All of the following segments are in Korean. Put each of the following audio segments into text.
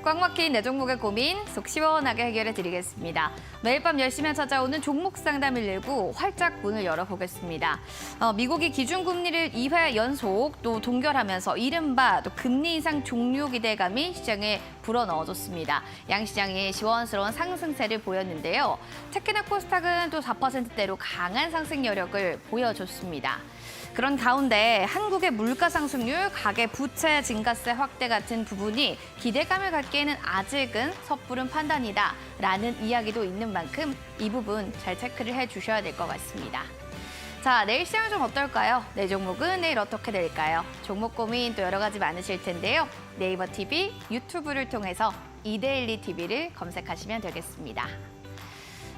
꽉 막힌 내 종목의 고민 속 시원하게 해결해 드리겠습니다. 매일 밤 10시면 찾아오는 종목 상담 119 활짝 문을 열어보겠습니다. 미국이 기준금리를 2회 연속 또 동결하면서 이른바 또 금리 인상 종료 기대감이 시장에 불어넣어줬습니다. 양시장이 시원스러운 상승세를 보였는데요. 특히나 코스닥은 또 4%대로 강한 상승 여력을 보여줬습니다. 그런 가운데 한국의 물가 상승률, 가계 부채 증가세 확대 같은 부분이 기대감을 갖기에는 아직은 섣부른 판단이다라는 이야기도 있는 만큼 이 부분 잘 체크를 해주셔야 될 것 같습니다. 자, 내일 시장은 좀 어떨까요? 내 종목은 내일 어떻게 될까요? 종목 고민 또 여러 가지 많으실 텐데요. 네이버 TV, 유튜브를 통해서 이데일리 TV를 검색하시면 되겠습니다.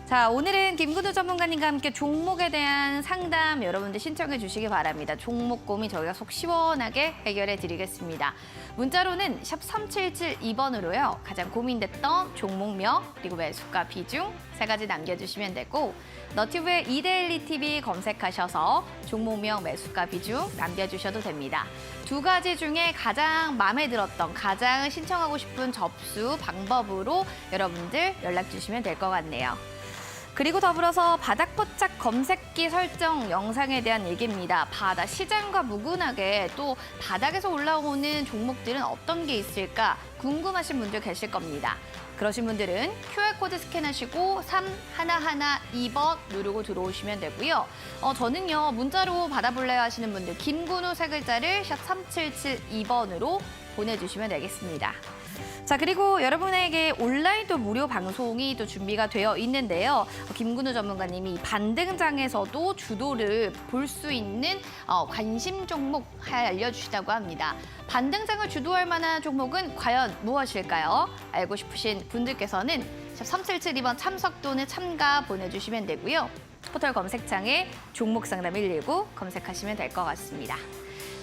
자, 오늘은 김근우 전문가님과 함께 종목에 대한 상담 여러분들 신청해 주시기 바랍니다. 종목 고민 저희가 속 시원하게 해결해 드리겠습니다. 문자로는 샵 3772번으로요. 가장 고민됐던 종목명 그리고 매수가 비중 3가지 남겨주시면 되고 너튜브에 이데일리 TV 검색하셔서 종목명 매수가 비중 남겨주셔도 됩니다. 2가지 중에 가장 마음에 들었던 가장 신청하고 싶은 접수 방법으로 여러분들 연락 주시면 될 것 같네요. 그리고 더불어서 바닥포착 검색기 설정 영상에 대한 얘기입니다. 바다 시장과 무관하게 또 바닥에서 올라오는 종목들은 어떤 게 있을까 궁금하신 분들 계실 겁니다. 그러신 분들은 QR코드 스캔하시고 3112번 누르고 들어오시면 되고요. 저는요 문자로 받아볼래요 하시는 분들 김근우 3글자를 샵 3772번으로 보내주시면 되겠습니다. 자, 그리고 여러분에게 온라인 또 무료 방송이 또 준비가 되어 있는데요. 김근우 전문가님이 반등장에서도 주도를 볼 수 있는 관심 종목 알려주시다고 합니다. 반등장을 주도할 만한 종목은 과연 무엇일까요? 알고 싶으신 분들께서는 샵 3772번 참석 또는 참가 보내주시면 되고요. 포털 검색창에 종목 상담 119 검색하시면 될 것 같습니다.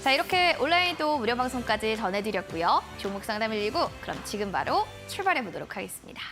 자, 이렇게 온라인 또 무료 방송까지 전해드렸고요. 종목 상담 119, 그럼 지금 바로 출발해 보도록 하겠습니다.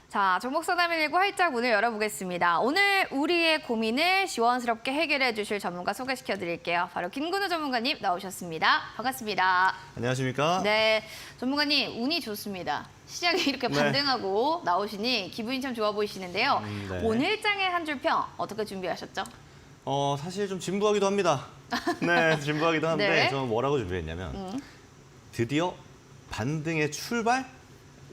자, 종목 상담 119 활짝 문을 열어보겠습니다. 오늘 우리의 고민을 시원스럽게 해결해 주실 전문가 소개시켜 드릴게요. 바로 김근우 전문가님 나오셨습니다. 반갑습니다. 안녕하십니까? 네, 전문가님 운이 좋습니다. 시장에 이렇게 반등하고 나오시니 기분이 참 좋아 보이시는데요. 네. 오늘 장의 한 줄 평 어떻게 준비하셨죠? 사실 좀 진부하기도 합니다. 네, 진부하기도 한데 네. 저는 뭐라고 준비했냐면 드디어 반등의 출발?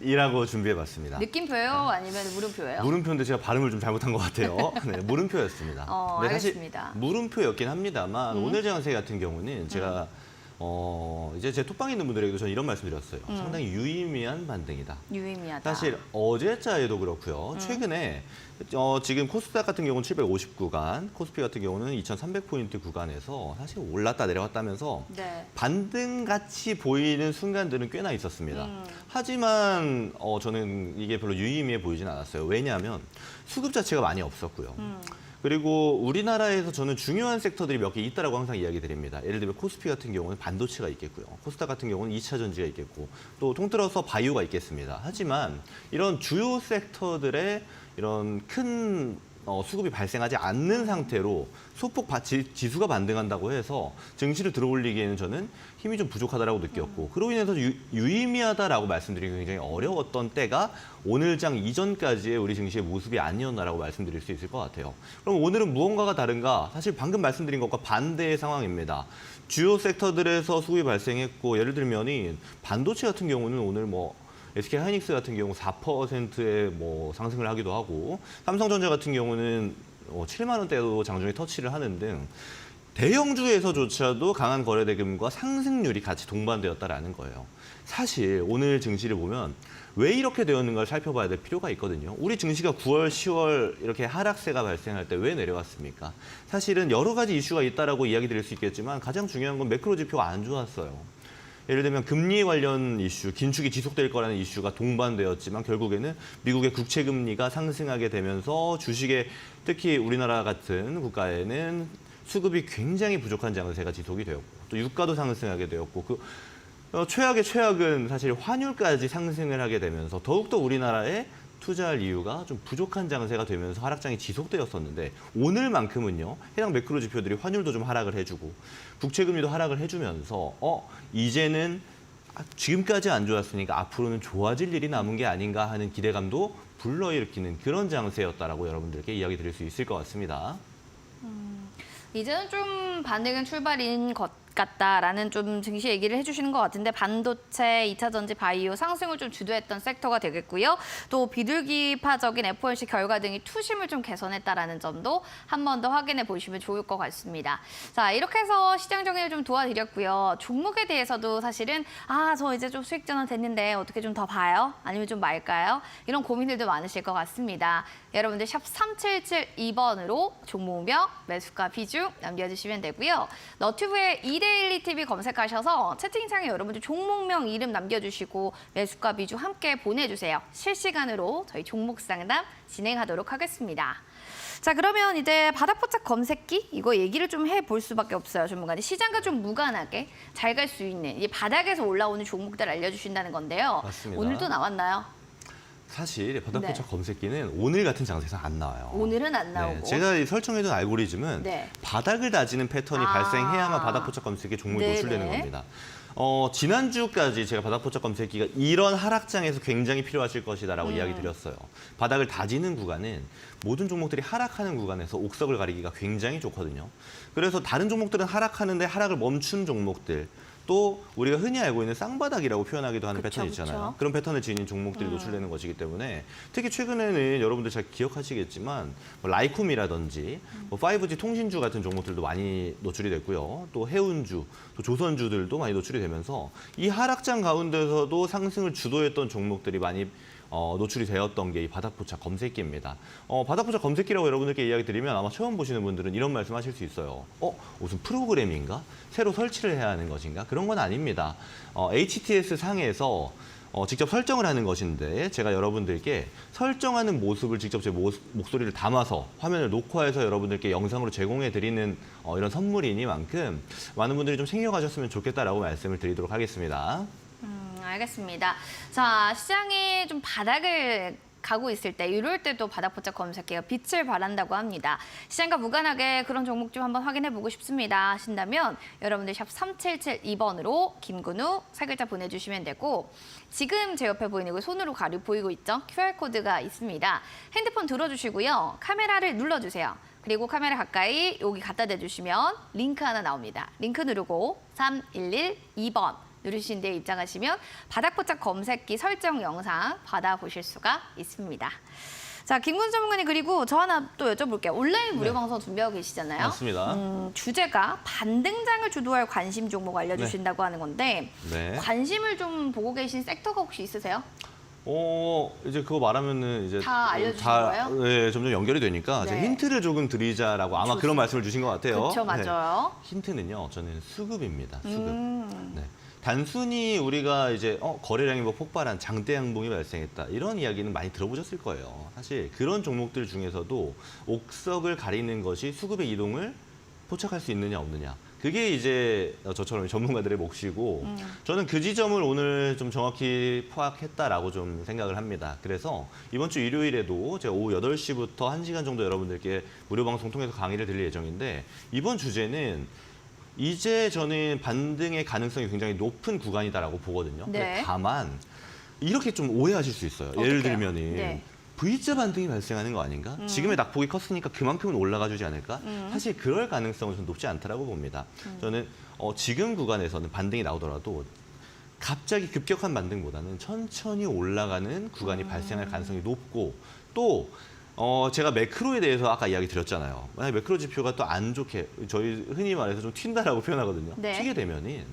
이라고 준비해봤습니다. 느낌표요? 아니면 물음표예요? 물음표인데 제가 발음을 좀 잘못한 것 같아요. 네, 물음표였습니다. 네, 사실 알겠습니다. 물음표였긴 합니다만 오늘 장세 같은 경우는 제가 이제 제 톡방에 있는 분들에게도 저는 이런 말씀드렸어요. 상당히 유의미한 반등이다. 유의미하다. 사실 어제자에도 그렇고요. 최근에 지금 코스닥 같은 경우는 750구간, 코스피 같은 경우는 2,300포인트 구간에서 사실 올랐다 내려갔다면서 네. 반등같이 보이는 순간들은 꽤나 있었습니다. 하지만 저는 이게 별로 유의미해 보이진 않았어요. 왜냐하면 수급 자체가 많이 없었고요. 그리고 우리나라에서 저는 중요한 섹터들이 몇 개 있다라고 항상 이야기 드립니다. 예를 들면 코스피 같은 경우는 반도체가 있겠고요. 코스닥 같은 경우는 2차 전지가 있겠고 또 통틀어서 바이오가 있겠습니다. 하지만 이런 주요 섹터들의 이런 큰 수급이 발생하지 않는 상태로 소폭 지수가 반등한다고 해서 증시를 들어올리기에는 저는 힘이 좀 부족하다라고 느꼈고 그로 인해서 유의미하다라고 말씀드리기 굉장히 어려웠던 때가 오늘 장 이전까지의 우리 증시의 모습이 아니었나라고 말씀드릴 수 있을 것 같아요. 그럼 오늘은 무언가가 다른가? 사실 방금 말씀드린 것과 반대의 상황입니다. 주요 섹터들에서 수급이 발생했고 예를 들면 반도체 같은 경우는 오늘 SK 하이닉스 같은 경우 4%의 상승을 하기도 하고 삼성전자 같은 경우는 7만 원대도 장중에 터치를 하는 등 대형주에서조차도 강한 거래대금과 상승률이 같이 동반되었다라는 거예요. 사실 오늘 증시를 보면 왜 이렇게 되었는가를 살펴봐야 될 필요가 있거든요. 우리 증시가 9월, 10월 이렇게 하락세가 발생할 때 왜 내려갔습니까? 사실은 여러 가지 이슈가 있다라고 이야기 드릴 수 있겠지만 가장 중요한 건 매크로 지표가 안 좋았어요. 예를 들면 금리 관련 이슈, 긴축이 지속될 거라는 이슈가 동반되었지만 결국에는 미국의 국채 금리가 상승하게 되면서 주식에 특히 우리나라 같은 국가에는 수급이 굉장히 부족한 장세가 지속이 되었고 또 유가도 상승하게 되었고 최악의 최악은 사실 환율까지 상승을 하게 되면서 더욱더 우리나라에 투자할 이유가 좀 부족한 장세가 되면서 하락장이 지속되었었는데 오늘만큼은요. 해당 매크로 지표들이 환율도 좀 하락을 해주고 국채금리도 하락을 해주면서 이제는 지금까지 안 좋았으니까 앞으로는 좋아질 일이 남은 게 아닌가 하는 기대감도 불러일으키는 그런 장세였다라고 여러분들께 이야기 드릴 수 있을 것 같습니다. 이제는 좀 반등은 출발인 것 같다라는 좀 증시 얘기를 해주시는 것 같은데 반도체, 2차 전지, 바이오 상승을 좀 주도했던 섹터가 되겠고요. 또 비둘기파적인 FOMC 결과 등이 투심을 좀 개선했다라는 점도 한 번 더 확인해 보시면 좋을 것 같습니다. 자, 이렇게 해서 시장 정리를 좀 도와드렸고요. 종목에 대해서도 사실은 저 이제 좀 수익 전환 됐는데 어떻게 좀 더 봐요? 아니면 좀 말까요? 이런 고민들도 많으실 것 같습니다. 여러분들 샵 3772번으로 종목명, 매수가 비중 남겨주시면 되고요. 너튜브에 이데일리 TV 검색하셔서 채팅창에 여러분들 종목명 이름 남겨주시고 매수가 비중 함께 보내주세요. 실시간으로 저희 종목 상담 진행하도록 하겠습니다. 자, 그러면 이제 바닥포착 검색기 이거 얘기를 좀 해볼 수밖에 없어요. 전문가님. 시장과 좀 무관하게 잘 갈 수 있는 이 바닥에서 올라오는 종목들 알려주신다는 건데요. 맞습니다. 오늘도 나왔나요? 사실 바닥포착 네. 검색기는 오늘 같은 장세에서 안 나와요. 오늘은 안 나오고. 제가 설정해둔 알고리즘은 네. 바닥을 다지는 패턴이 발생해야만 바닥포착 검색기에 종목이 네네. 노출되는 겁니다. 지난주까지 제가 바닥포착 검색기가 이런 하락장에서 굉장히 필요하실 것이다라고 이야기 드렸어요. 바닥을 다지는 구간은 모든 종목들이 하락하는 구간에서 옥석을 가리기가 굉장히 좋거든요. 그래서 다른 종목들은 하락하는데 하락을 멈춘 종목들 또 우리가 흔히 알고 있는 쌍바닥이라고 표현하기도 하는 그쵸, 패턴이 있잖아요. 그쵸. 그런 패턴을 지닌 종목들이 노출되는 것이기 때문에 특히 최근에는 여러분들 잘 기억하시겠지만 라이쿰이라든지 5G 통신주 같은 종목들도 많이 노출이 됐고요. 또 해운주, 또 조선주들도 많이 노출이 되면서 이 하락장 가운데서도 상승을 주도했던 종목들이 많이 노출이 되었던 게 이 바닥포착 검색기입니다. 바닥포착 검색기라고 여러분들께 이야기 드리면 아마 처음 보시는 분들은 이런 말씀 하실 수 있어요. 무슨 프로그램인가? 새로 설치를 해야 하는 것인가? 그런 건 아닙니다. HTS 상에서 직접 설정을 하는 것인데 제가 여러분들께 설정하는 모습을 직접 제 목소리를 담아서 화면을 녹화해서 여러분들께 영상으로 제공해 드리는 이런 선물이니만큼 많은 분들이 좀 챙겨가셨으면 좋겠다라고 말씀을 드리도록 하겠습니다. 알겠습니다. 자, 시장이 좀 바닥을 가고 있을 때 이럴 때도 바닥포착 검색해요. 빛을 발한다고 합니다. 시장과 무관하게 그런 종목 좀 한번 확인해 보고 싶습니다 하신다면 여러분들 샵 3772번으로 김근우 세 글자 보내주시면 되고 지금 제 옆에 보이는 거 손으로 가려 보이고 있죠? QR코드가 있습니다. 핸드폰 들어주시고요. 카메라를 눌러주세요. 그리고 카메라 가까이 여기 갖다 대주시면 링크 하나 나옵니다. 링크 누르고 3112번 누르신 뒤에 입장하시면 바닥포착 검색기 설정 영상 받아보실 수가 있습니다. 자, 김군 전문가님 그리고 저 하나 또 여쭤볼게요. 온라인 무료 네. 방송 준비하고 계시잖아요. 맞습니다. 주제가 반등장을 주도할 관심 종목 알려주신다고 하는 건데 네. 관심을 좀 보고 계신 섹터가 혹시 있으세요? 이제 그거 말하면은 이제 다 알려주시는 거예요? 네, 점점 연결이 되니까 네. 제가 힌트를 조금 드리자라고 아마 그런 말씀을 주신 것 같아요. 그렇죠, 네. 맞아요. 힌트는요, 저는 수급입니다. 수급. 네. 단순히 우리가 이제 거래량이 뭐 폭발한 장대 양봉이 발생했다 이런 이야기는 많이 들어보셨을 거예요. 사실 그런 종목들 중에서도 옥석을 가리는 것이 수급의 이동을 포착할 수 있느냐 없느냐. 그게 이제 저처럼 전문가들의 몫이고 저는 그 지점을 오늘 좀 정확히 파악했다라고 좀 생각을 합니다. 그래서 이번 주 일요일에도 제가 오후 8시부터 1시간 정도 여러분들께 무료 방송 통해서 강의를 드릴 예정인데 이번 주제는 이제 저는 반등의 가능성이 굉장히 높은 구간이다라고 보거든요. 네. 근데 다만 이렇게 좀 오해하실 수 있어요. 예를 어떡해요? 들면은 네. V자 반등이 발생하는 거 아닌가? 지금의 낙폭이 컸으니까 그만큼은 올라가 주지 않을까? 사실 그럴 가능성은 좀 높지 않다라고 봅니다. 저는 지금 구간에서는 반등이 나오더라도 갑자기 급격한 반등보다는 천천히 올라가는 구간이 발생할 가능성이 높고 또 제가 매크로에 대해서 아까 이야기 드렸잖아요. 만약 매크로 지표가 또 안 좋게 저희 흔히 말해서 좀 튄다라고 표현하거든요. 네. 튀게 되면은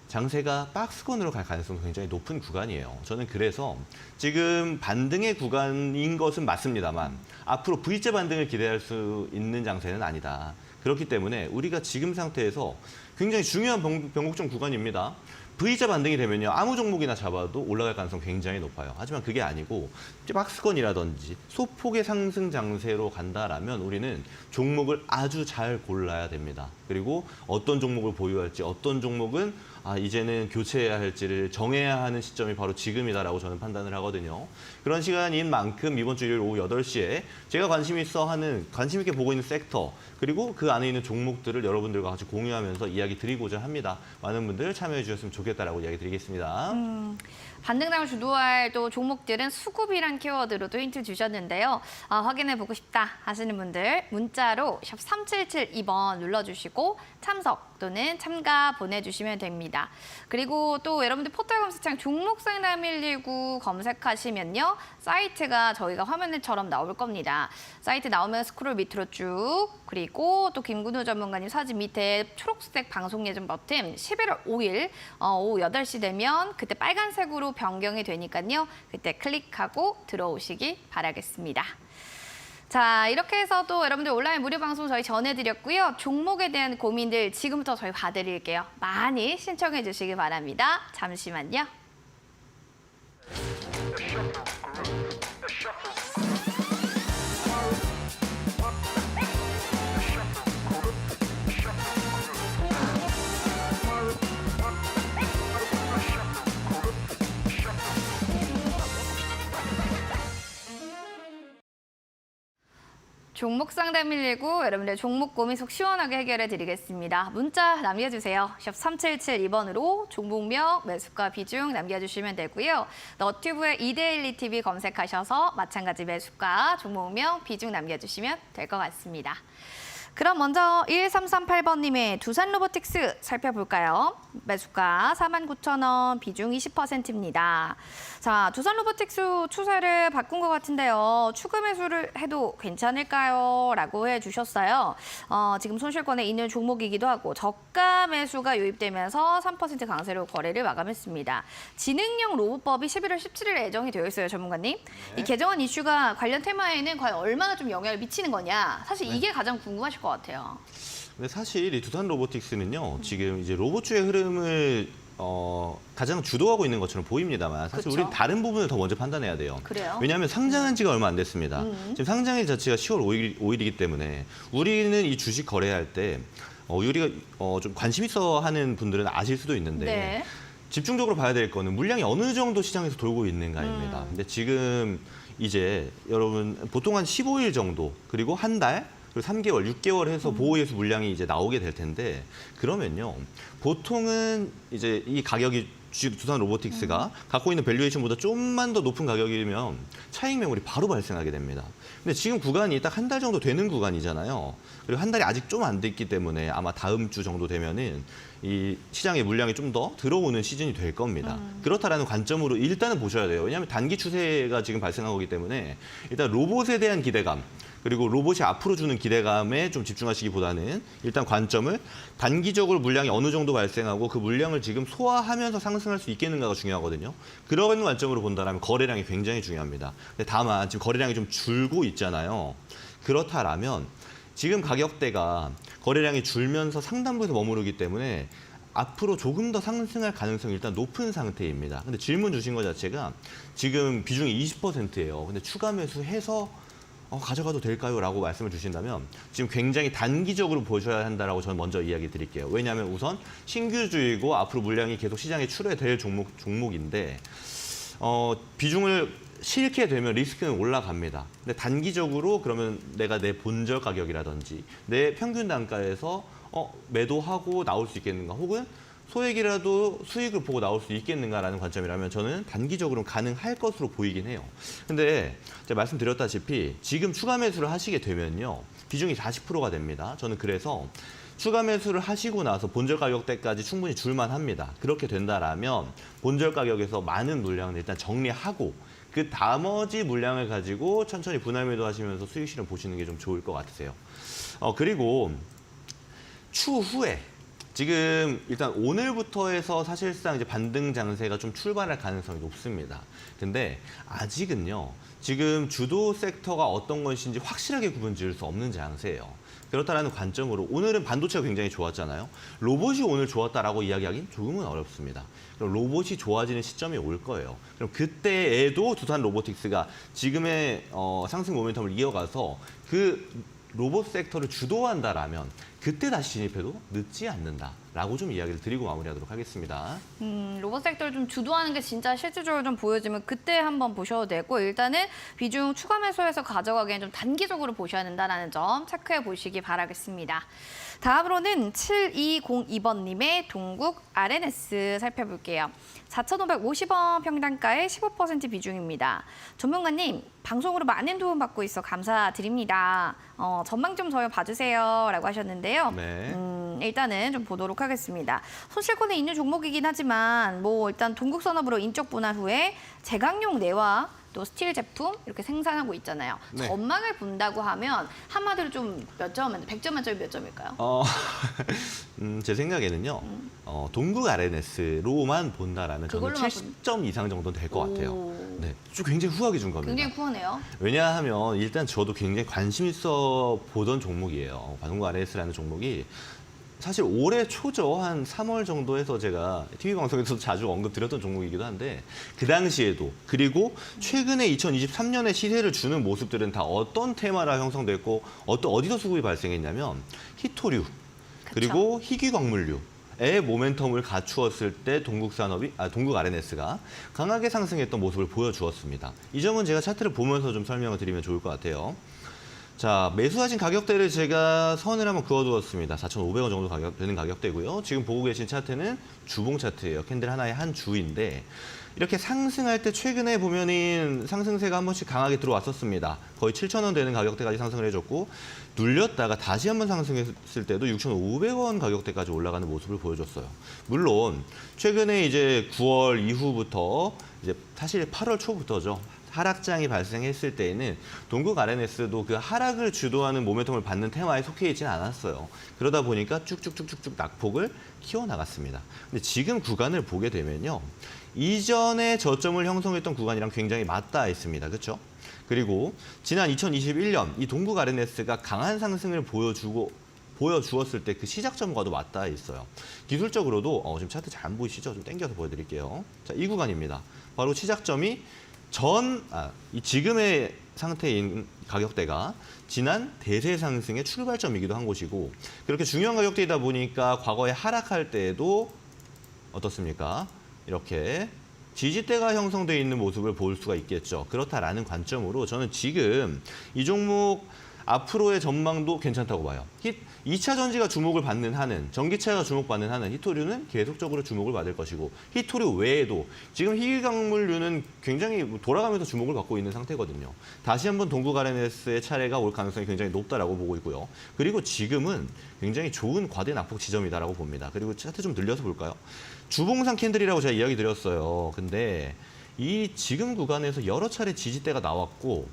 장세가 박스권으로 갈 가능성이 굉장히 높은 구간이에요. 저는 그래서 지금 반등의 구간인 것은 맞습니다만 앞으로 V자 반등을 기대할 수 있는 장세는 아니다. 그렇기 때문에 우리가 지금 상태에서 굉장히 중요한 변곡점 구간입니다. V자 반등이 되면요. 아무 종목이나 잡아도 올라갈 가능성 굉장히 높아요. 하지만 그게 아니고 박스권이라든지 소폭의 상승 장세로 간다라면 우리는 종목을 아주 잘 골라야 됩니다. 그리고 어떤 종목을 보유할지 어떤 종목은 이제는 교체해야 할지를 정해야 하는 시점이 바로 지금이다라고 저는 판단을 하거든요. 그런 시간인 만큼 이번 주 일요일 오후 8시에 제가 관심 있게 보고 있는 섹터 그리고 그 안에 있는 종목들을 여러분들과 같이 공유하면서 이야기 드리고자 합니다. 많은 분들 참여해 주셨으면 좋겠다라고 이야기 드리겠습니다. 반등장을 주도할 또 종목들은 수급이란 키워드로도 힌트 주셨는데요. 확인해보고 싶다 하시는 분들 문자로 샵 3772번 눌러주시고 참석 또는 참가 보내주시면 됩니다. 그리고 또 여러분들 포털 검색창 종목상담 119 검색하시면요. 사이트가 저희가 화면처럼 나올 겁니다. 사이트 나오면 스크롤 밑으로 쭉 그리고 또 김근우 전문가님 사진 밑에 초록색 방송 예정 버튼 11월 5일 오후 8시 되면 그때 빨간색으로 변경이 되니까요. 그때 클릭하고 들어오시기 바라겠습니다. 자, 이렇게 해서 또 여러분들 온라인 무료 방송 저희 전해드렸고요. 종목에 대한 고민들 지금부터 저희 봐드릴게요. 많이 신청해 주시기 바랍니다. 잠시만요. 종목 상담 119 여러분들 종목 고민 속 시원하게 해결해 드리겠습니다. 문자 남겨주세요. 샵 3772번으로 종목명, 매수가 비중 남겨주시면 되고요. 너튜브에 이데일리 TV 검색하셔서 마찬가지 매수가, 종목명, 비중 남겨주시면 될 것 같습니다. 그럼 먼저 1338번님의 두산 로보틱스 살펴볼까요? 매수가 49,000원, 비중 20%입니다. 자, 두산 로보틱스 추세를 바꾼 것 같은데요. 추가 매수를 해도 괜찮을까요? 라고 해주셨어요. 지금 손실권에 있는 종목이기도 하고 저가 매수가 유입되면서 3% 강세로 거래를 마감했습니다. 지능형 로봇법이 11월 17일에 예정이 되어 있어요, 전문가님. 이 개정안 이슈가 관련 테마에는 과연 얼마나 좀 영향을 미치는 거냐. 사실 이게 가장 궁금하실 것 같아요. 근데 사실 이 두산 로보틱스는요, 지금 이제 로봇주의 흐름을 가장 주도하고 있는 것처럼 보입니다만 사실 그쵸? 우리는 다른 부분을 더 먼저 판단해야 돼요. 그래요? 왜냐하면 상장한 지가 얼마 안 됐습니다. 지금 상장일 자체가 10월 5일이기 때문에 우리는 이 주식 거래할 때 우리가 좀 관심 있어 하는 분들은 아실 수도 있는데 네. 집중적으로 봐야 될 거는 물량이 어느 정도 시장에서 돌고 있는가입니다. 근데 지금 이제 여러분 보통 한 15일 정도 그리고 한 달 그리고 3개월, 6개월 해서 보호예수 물량이 이제 나오게 될 텐데 그러면요. 보통은 이제 이 가격이 두산 로보틱스가 갖고 있는 밸류에이션보다 좀만 더 높은 가격이면 차익 매물이 바로 발생하게 됩니다. 근데 지금 구간이 딱 한 달 정도 되는 구간이잖아요. 그리고 한 달이 아직 좀 안 됐기 때문에 아마 다음 주 정도 되면은 이 시장의 물량이 좀 더 들어오는 시즌이 될 겁니다. 그렇다라는 관점으로 일단은 보셔야 돼요. 왜냐하면 단기 추세가 지금 발생하고 있기 때문에 일단 로봇에 대한 기대감, 그리고 로봇이 앞으로 주는 기대감에 좀 집중하시기보다는 일단 관점을 단기적으로 물량이 어느 정도 발생하고 그 물량을 지금 소화하면서 상승할 수 있겠는가가 중요하거든요. 그런 관점으로 본다면 거래량이 굉장히 중요합니다. 근데 다만 지금 거래량이 좀 줄고 있잖아요. 그렇다라면 지금 가격대가 거래량이 줄면서 상단부에서 머무르기 때문에 앞으로 조금 더 상승할 가능성이 일단 높은 상태입니다. 근데 질문 주신 것 자체가 지금 비중이 20%예요. 근데 추가 매수해서 가져가도 될까요? 라고 말씀을 주신다면 지금 굉장히 단기적으로 보셔야 한다라고 저는 먼저 이야기 드릴게요. 왜냐하면 우선 신규주이고 앞으로 물량이 계속 시장에 출회될 종목인데 비중을 실게 되면 리스크는 올라갑니다. 근데 단기적으로 그러면 내가 내 본절 가격이라든지 내 평균 단가에서 매도하고 나올 수 있겠는가, 혹은 소액이라도 수익을 보고 나올 수 있겠는가라는 관점이라면 저는 단기적으로는 가능할 것으로 보이긴 해요. 근데 제가 말씀드렸다시피 지금 추가 매수를 하시게 되면요, 비중이 40%가 됩니다. 저는 그래서 추가 매수를 하시고 나서 본절 가격대까지 충분히 줄만 합니다. 그렇게 된다라면 본절 가격에서 많은 물량을 일단 정리하고 그 나머지 물량을 가지고 천천히 분할 매도하시면서 수익 실현 보시는 게 좀 좋을 것 같으세요. 그리고 추후에 지금 일단 오늘부터 해서 사실상 이제 반등 장세가 좀 출발할 가능성이 높습니다. 근데 아직은요, 지금 주도 섹터가 어떤 것인지 확실하게 구분 지을 수 없는 장세예요. 그렇다는 관점으로 오늘은 반도체가 굉장히 좋았잖아요. 로봇이 오늘 좋았다라고 이야기하기는 조금은 어렵습니다. 그럼 로봇이 좋아지는 시점이 올 거예요. 그럼 그때에도 두산 로보틱스가 지금의 상승 모멘텀을 이어가서 그 로봇 섹터를 주도한다라면 그때 다시 진입해도 늦지 않는다라고 좀 이야기를 드리고 마무리하도록 하겠습니다. 로봇 섹터를 좀 주도하는 게 진짜 실질적으로 좀 보여지면 그때 한번 보셔도 되고, 일단은 비중 추가 매수해서 가져가기엔 좀 단기적으로 보셔야 된다는 점 체크해 보시기 바라겠습니다. 다음으로는 7202번님의 동국 RNS 살펴볼게요. 4,550원 평단가의 15% 비중입니다. 전문가님, 방송으로 많은 도움 받고 있어 감사드립니다. 전망 좀 저희 봐주세요 라고 하셨는데요. 네. 일단은 좀 보도록 하겠습니다. 손실권에 있는 종목이긴 하지만 일단 동국 산업으로 인적 분할 후에 제강용 내와 또 스틸 제품 이렇게 생산하고 있잖아요. 네. 전망을 본다고 하면 한마디로 좀 몇 점, 100점 만점이 몇 점일까요? 제 생각에는요, 동국 RNS로만 본다라면 저는 그걸로만 70점 이상 정도는 될 것 같아요. 오. 네, 좀 굉장히 후하게 준 겁니다. 굉장히 푸하네요. 왜냐하면 일단 저도 굉장히 관심 있어 보던 종목이에요. 동국 RNS라는 종목이 사실 올해 초죠. 한 3월 정도에서 제가 TV 방송에서 자주 언급드렸던 종목이기도 한데, 그 당시에도, 그리고 최근에 2023년에 시세를 주는 모습들은 다 어떤 테마라 형성됐고 어디서 수급이 발생했냐면 히토류, 그리고 희귀광물류의 모멘텀을 갖추었을 때 동국 RNS가 강하게 상승했던 모습을 보여주었습니다. 이 점은 제가 차트를 보면서 좀 설명을 드리면 좋을 것 같아요. 자, 매수하신 가격대를 제가 선을 한번 그어두었습니다. 4,500원 정도 되는 가격대고요. 지금 보고 계신 차트는 주봉 차트예요. 캔들 하나의 한 주인데, 이렇게 상승할 때 최근에 보면은 상승세가 한 번씩 강하게 들어왔었습니다. 거의 7,000원 되는 가격대까지 상승을 해줬고, 눌렸다가 다시 한번 상승했을 때도 6,500원 가격대까지 올라가는 모습을 보여줬어요. 물론 최근에 이제 9월 이후부터 이제 사실 8월 초부터죠. 하락장이 발생했을 때에는 동국 RNS도 그 하락을 주도하는 모멘텀을 받는 테마에 속해 있지는 않았어요. 그러다 보니까 쭉쭉쭉쭉쭉 낙폭을 키워나갔습니다. 근데 지금 구간을 보게 되면요, 이전에 저점을 형성했던 구간이랑 굉장히 맞닿아 있습니다. 그렇죠? 그리고 지난 2021년 이 동국 RNS가 강한 상승을 보여주었을 때 그 시작점과도 맞닿아 있어요. 기술적으로도 지금 차트 잘 안 보이시죠? 좀 당겨서 보여드릴게요. 자, 이 구간입니다. 바로 시작점이 이 지금의 상태인 가격대가 지난 대세 상승의 출발점이기도 한 곳이고, 그렇게 중요한 가격대이다 보니까 과거에 하락할 때에도 어떻습니까? 이렇게 지지대가 형성되어 있는 모습을 볼 수가 있겠죠. 그렇다라는 관점으로 저는 지금 이 종목 앞으로의 전망도 괜찮다고 봐요. 2차 전지가 주목을 받는 한은, 전기차가 주목받는 한은 히토류는 계속적으로 주목을 받을 것이고 히토류 외에도 지금 희귀광물류는 굉장히 돌아가면서 주목을 받고 있는 상태거든요. 다시 한번 동국 RNS의 차례가 올 가능성이 굉장히 높다라고 보고 있고요. 그리고 지금은 굉장히 좋은 과대 낙폭 지점이다라고 봅니다. 그리고 차트 좀 늘려서 볼까요? 주봉상 캔들이라고 제가 이야기 드렸어요. 근데 이 지금 구간에서 여러 차례 지지대가 나왔고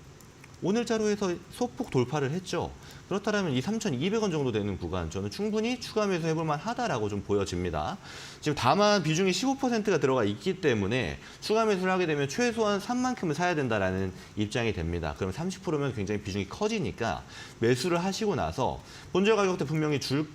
오늘 자료에서 소폭 돌파를 했죠. 그렇다면 이 3,200원 정도 되는 구간 저는 충분히 추가 매수 해볼 만하다라고 좀 보여집니다. 지금 다만 비중이 15%가 들어가 있기 때문에 추가 매수를 하게 되면 최소한 3만큼은 사야 된다라는 입장이 됩니다. 그럼 30%면 굉장히 비중이 커지니까 매수를 하시고 나서 본절 가격대 분명히 줄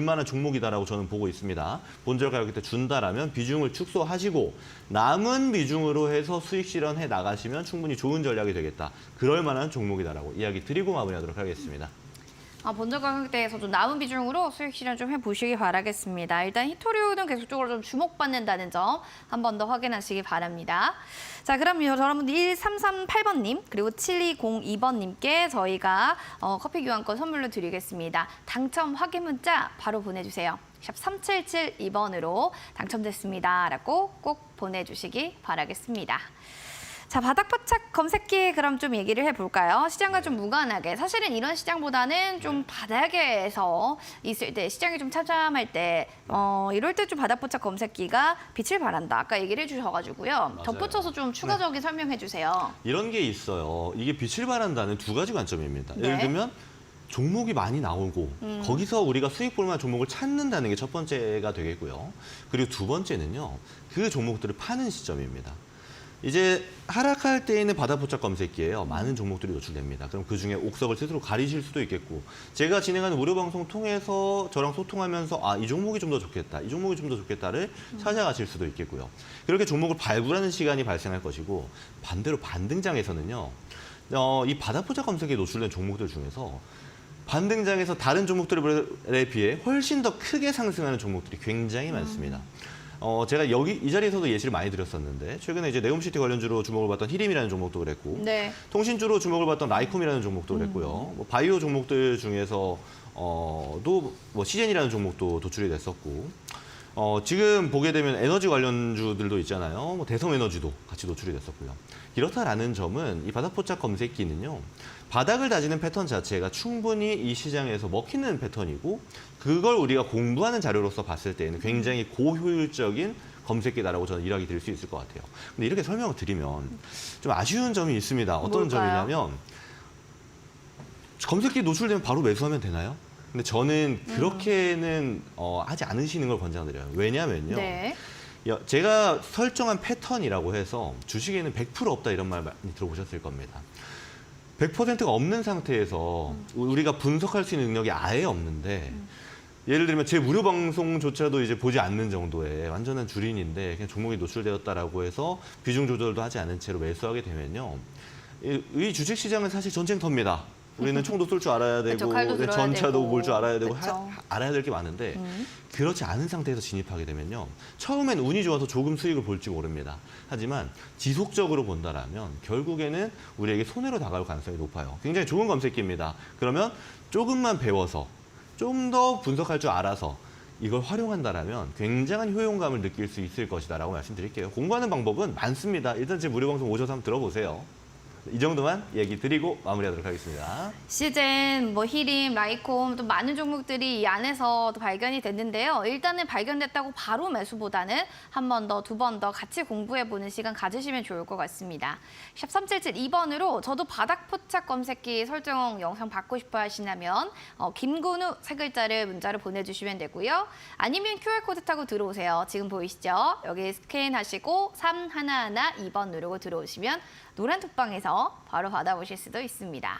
만한 종목이다라고 저는 보고 있습니다. 본절 가격대 준다라면 비중을 축소하시고 남은 비중으로 해서 수익 실현해 나가시면 충분히 좋은 전략이 되겠다. 그럴 만한 종목이다라고 이야기 드리고 마무리하도록 하겠습니다. 본전 가격대에서 좀 남은 비중으로 수익 실현 좀 해보시기 바라겠습니다. 일단 히토류는 계속적으로 좀 주목받는다는 점 한 번 더 확인하시기 바랍니다. 자, 그럼 여러분들 1338번님 그리고 7202번님께 저희가 커피 교환권 선물로 드리겠습니다. 당첨 확인 문자 바로 보내주세요. 샵 3772번으로 당첨됐습니다 라고 꼭 보내주시기 바라겠습니다. 자, 바닥포착 검색기 그럼 좀 얘기를 해볼까요? 시장과 좀 무관하게. 사실은 이런 시장보다는 좀 바닥에서 있을 때, 시장이 좀 참참할 때, 이럴 때 좀 바닥포착 검색기가 빛을 발한다. 아까 얘기를 해주셔가지고요. 맞아요. 덧붙여서 좀 추가적인 설명해 주세요. 이런 게 있어요. 이게 빛을 발한다는 두 가지 관점입니다. 네. 예를 들면 종목이 많이 나오고 거기서 우리가 수익 볼 만한 종목을 찾는다는 게 첫 번째가 되겠고요. 그리고 두 번째는요. 그 종목들을 파는 시점입니다. 이제 하락할 때에는 바닥포착 검색기예요. 많은 종목들이 노출됩니다. 그럼 그중에 옥석을 스스로 가리실 수도 있겠고 제가 진행하는 무료 방송 통해서 저랑 소통하면서 이 종목이 좀 더 좋겠다, 이 종목이 좀 더 좋겠다를 찾아가실 수도 있겠고요. 그렇게 종목을 발굴하는 시간이 발생할 것이고 반대로 반등장에서는요. 이 바닥포착 검색기에 노출된 종목들 중에서 반등장에서 다른 종목들에 비해 훨씬 더 크게 상승하는 종목들이 굉장히 많습니다. 제가 이 자리에서도 예시를 많이 드렸었는데 최근에 이제 네옴시티 관련주로 주목을 받던 히림이라는 종목도 그랬고 네. 통신주로 주목을 받던 라이콤이라는 종목도 그랬고요. 뭐 바이오 종목들 중에서 또 뭐 시젠이라는 종목도 도출이 됐었고 지금 보게 되면 에너지 관련주들도 있잖아요. 뭐 대성에너지도 같이 노출이 됐었고요. 이렇다라는 점은 이 바닥포착 검색기는요. 바닥을 다지는 패턴 자체가 충분히 이 시장에서 먹히는 패턴이고 그걸 우리가 공부하는 자료로서 봤을 때에는 굉장히 고효율적인 검색기다라고 저는 이야기 드릴 수 있을 것 같아요. 근데 이렇게 설명을 드리면 좀 아쉬운 점이 있습니다. 어떤 뭘까요? 점이냐면 검색기 노출되면 바로 매수하면 되나요? 근데 저는 그렇게는 하지 않으시는 걸 권장드려요. 왜냐면요. 네. 제가 설정한 패턴이라고 해서 주식에는 100% 없다 이런 말 많이 들어보셨을 겁니다. 100%가 없는 상태에서 우리가 분석할 수 있는 능력이 아예 없는데 예를 들면 제 무료 방송조차도 이제 보지 않는 정도의 완전한 줄인인데 그냥 종목이 노출되었다라고 해서 비중 조절도 하지 않은 채로 매수하게 되면요. 이 주식 시장은 사실 전쟁터입니다. 우리는 총도 쏠 줄 알아야 되고 그쵸, 칼도 들어야 전차도 되고. 몰 줄 알아야 되고 그쵸. 알아야 될 게 많은데 그렇지 않은 상태에서 진입하게 되면요. 처음엔 운이 좋아서 조금 수익을 볼지 모릅니다. 하지만 지속적으로 본다라면 결국에는 우리에게 손해로 다가올 가능성이 높아요. 굉장히 좋은 검색기입니다. 그러면 조금만 배워서 좀 더 분석할 줄 알아서 이걸 활용한다라면 굉장한 효용감을 느낄 수 있을 것이다라고 말씀드릴게요. 공부하는 방법은 많습니다. 일단 제 무료 방송 오셔서 한번 들어보세요. 이 정도만 얘기 드리고 마무리하도록 하겠습니다. 시젠, 뭐 히림, 라이콤 또 많은 종목들이 이 안에서 또 발견이 됐는데요. 일단은 발견됐다고 바로 매수보다는 한 번 더, 두 번 더 같이 공부해보는 시간 가지시면 좋을 것 같습니다. 샵 3772번으로 저도 바닥포착 검색기 설정 영상 받고 싶어 하시다면 김근우 세 글자를 문자로 보내주시면 되고요. 아니면 QR코드 타고 들어오세요. 지금 보이시죠? 여기 스캔하시고 3112번 누르고 들어오시면 노란 톡방에서 바로 받아보실 수도 있습니다.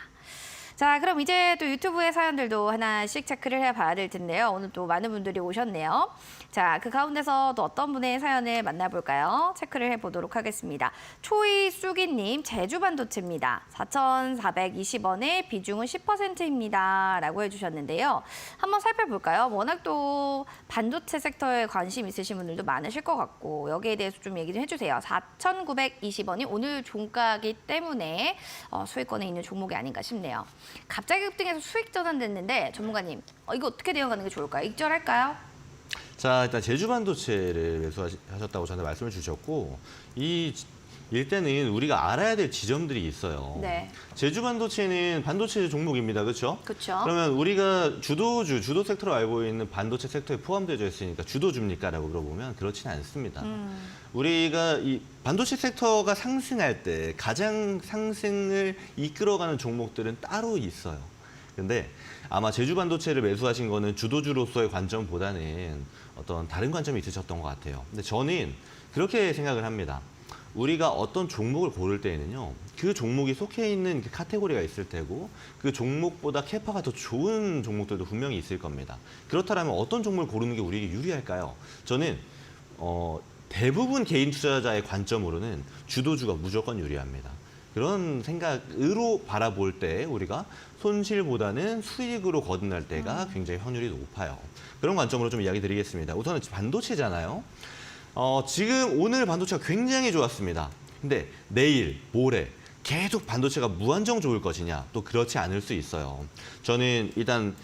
자, 그럼 이제 또 유튜브의 사연들도 하나씩 체크를 해봐야 될 텐데요. 오늘 또 많은 분들이 오셨네요. 자, 그 가운데서 또 어떤 분의 사연을 만나볼까요? 체크를 해보도록 하겠습니다. 초이수기님, 제주반도체입니다. 4,420원에 비중은 10%입니다. 라고 해주셨는데요. 한번 살펴볼까요? 워낙 또 반도체 섹터에 관심 있으신 분들도 많으실 것 같고 여기에 대해서 좀 얘기 좀 해주세요. 4,920원이 오늘 종가이기 때문에 수익권에 있는 종목이 아닌가 싶네요. 갑자기 급등해서 수익 전환됐는데 전문가님, 이거 어떻게 대응하는 게 좋을까요? 익절할까요? 자, 일단 제주 반도체를 매수하셨다고 저한테 말씀을 주셨고, 이 일단은 우리가 알아야 될 지점들이 있어요. 네. 제주 반도체는 반도체 종목입니다. 그렇죠? 그렇죠. 그러면 우리가 주도 섹터로 알고 있는 반도체 섹터에 포함되어 있으니까 주도주입니까? 라고 물어보면 그렇지는 않습니다. 우리가 이 반도체 섹터가 상승할 때 가장 상승을 이끌어가는 종목들은 따로 있어요. 근데 아마 제주 반도체를 매수하신 거는 주도주로서의 관점보다는 어떤 다른 관점이 있으셨던 것 같아요. 근데 저는 그렇게 생각을 합니다. 우리가 어떤 종목을 고를 때에는요, 그 종목이 속해 있는 그 카테고리가 있을 테고, 그 종목보다 캐파가 더 좋은 종목들도 분명히 있을 겁니다. 그렇다면 어떤 종목을 고르는 게 우리에게 유리할까요? 저는 대부분 개인 투자자의 관점으로는 주도주가 무조건 유리합니다. 그런 생각으로 바라볼 때 우리가 손실보다는 수익으로 거듭날 때가 굉장히 확률이 높아요. 그런 관점으로 좀 이야기 드리겠습니다. 우선은 반도체잖아요. 지금 오늘 반도체가 굉장히 좋았습니다. 근데 내일, 모레 계속 반도체가 무한정 좋을 것이냐? 또 그렇지 않을 수 있어요. 저는 일단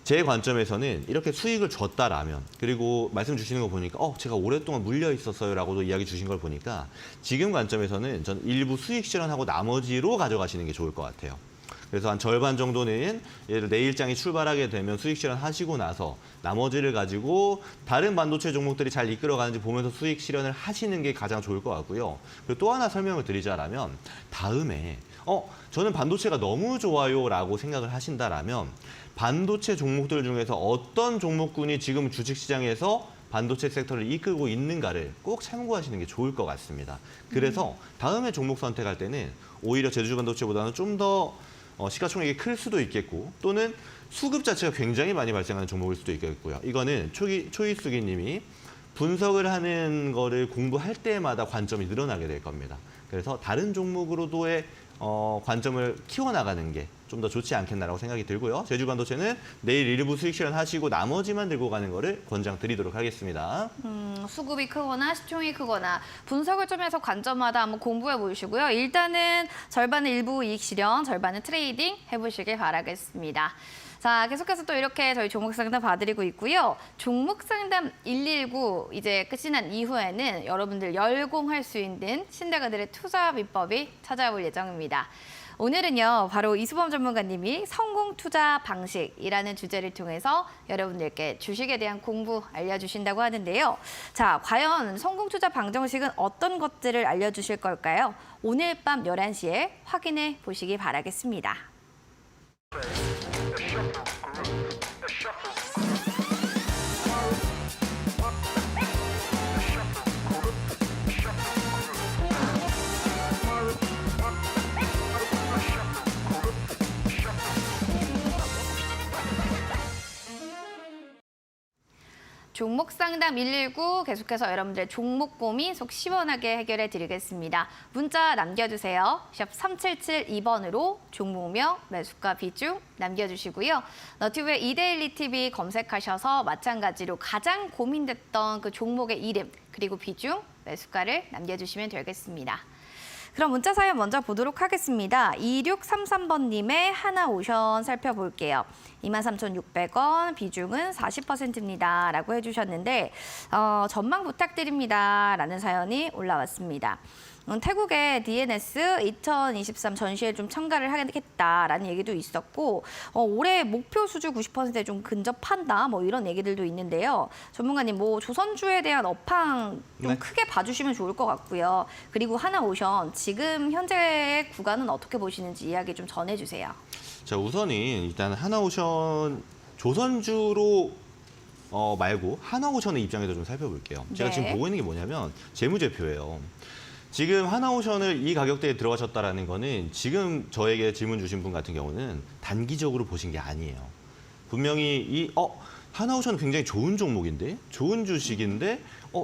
제 관점에서는 이렇게 수익을 줬다라면, 그리고 말씀 주시는 거 보니까 제가 오랫동안 물려 있었어요 라고도 이야기 주신 걸 보니까 지금 관점에서는 전 일부 수익 실현하고 나머지로 가져가시는 게 좋을 것 같아요. 그래서 한 절반 정도는 예를 내일장이 출발하게 되면 수익 실현하시고 나서 나머지를 가지고 다른 반도체 종목들이 잘 이끌어가는지 보면서 수익 실현을 하시는 게 가장 좋을 것 같고요. 그리고 또 하나 설명을 드리자라면, 다음에 저는 반도체가 너무 좋아요 라고 생각을 하신다라면 반도체 종목들 중에서 어떤 종목군이 지금 주식시장에서 반도체 섹터를 이끌고 있는가를 꼭 참고하시는 게 좋을 것 같습니다. 그래서 다음에 종목 선택할 때는 오히려 제주 반도체보다는 좀 더 시가총액이 클 수도 있겠고, 또는 수급 자체가 굉장히 많이 발생하는 종목일 수도 있겠고요. 이거는 초이수기 님이 분석을 하는 거를 공부할 때마다 관점이 늘어나게 될 겁니다. 그래서 다른 종목으로도의 관점을 키워나가는 게 좀 더 좋지 않겠나라고 생각이 들고요. 제주 반도체는 내일 일부 수익 실현하시고 나머지만 들고 가는 거를 권장 드리도록 하겠습니다. 수급이 크거나 시총이 크거나 분석을 좀 해서 관점마다 한번 공부해 보시고요. 일단은 절반은 일부 이익 실현, 절반은 트레이딩 해보시길 바라겠습니다. 자, 계속해서 또 이렇게 저희 종목 상담 봐드리고 있고요. 종목 상담 119 이제 끝이 난 이후에는 여러분들 열공할 수 있는 신대가들의 투자 비법이 찾아올 예정입니다. 오늘은요, 바로 이수범 전문가님이 성공 투자 방식이라는 주제를 통해서 여러분들께 주식에 대한 공부 알려주신다고 하는데요. 자, 과연 성공 투자 방정식은 어떤 것들을 알려주실 걸까요? 오늘 밤 11시에 확인해 보시기 바라겠습니다. 종목 상담 119 계속해서 여러분들의 종목 고민 속 시원하게 해결해 드리겠습니다. 문자 남겨주세요. 샵 3772번으로 종목명, 매수가 비중 남겨주시고요. 너튜브에 이데일리 TV 검색하셔서 마찬가지로 가장 고민됐던 그 종목의 이름 그리고 비중, 매수가를 남겨주시면 되겠습니다. 그럼 문자 사연 먼저 보도록 하겠습니다. 2633번님의 하나오션 살펴볼게요. 23,600원, 비중은 40%입니다. 라고 해주셨는데 전망 부탁드립니다. 라는 사연이 올라왔습니다. 태국의 DNS 2023 전시에 좀 참가를 하겠다라는 얘기도 있었고 올해 목표 수주 90%에 좀 근접한다 뭐 이런 얘기들도 있는데요. 전문가님 뭐 조선주에 대한 업황 좀 네. 크게 봐주시면 좋을 것 같고요. 그리고 하나오션 지금 현재의 구간은 어떻게 보시는지 이야기 좀 전해주세요. 자, 우선은 일단 하나오션 조선주로 말고 하나오션의 입장에서 좀 살펴볼게요. 제가 네. 지금 보고 있는 게 뭐냐면 재무제표예요. 지금 하나오션을 이 가격대에 들어가셨다라는 거는 지금 저에게 질문 주신 분 같은 경우는 단기적으로 보신 게 아니에요. 분명히 하나오션 굉장히 좋은 종목인데, 좋은 주식인데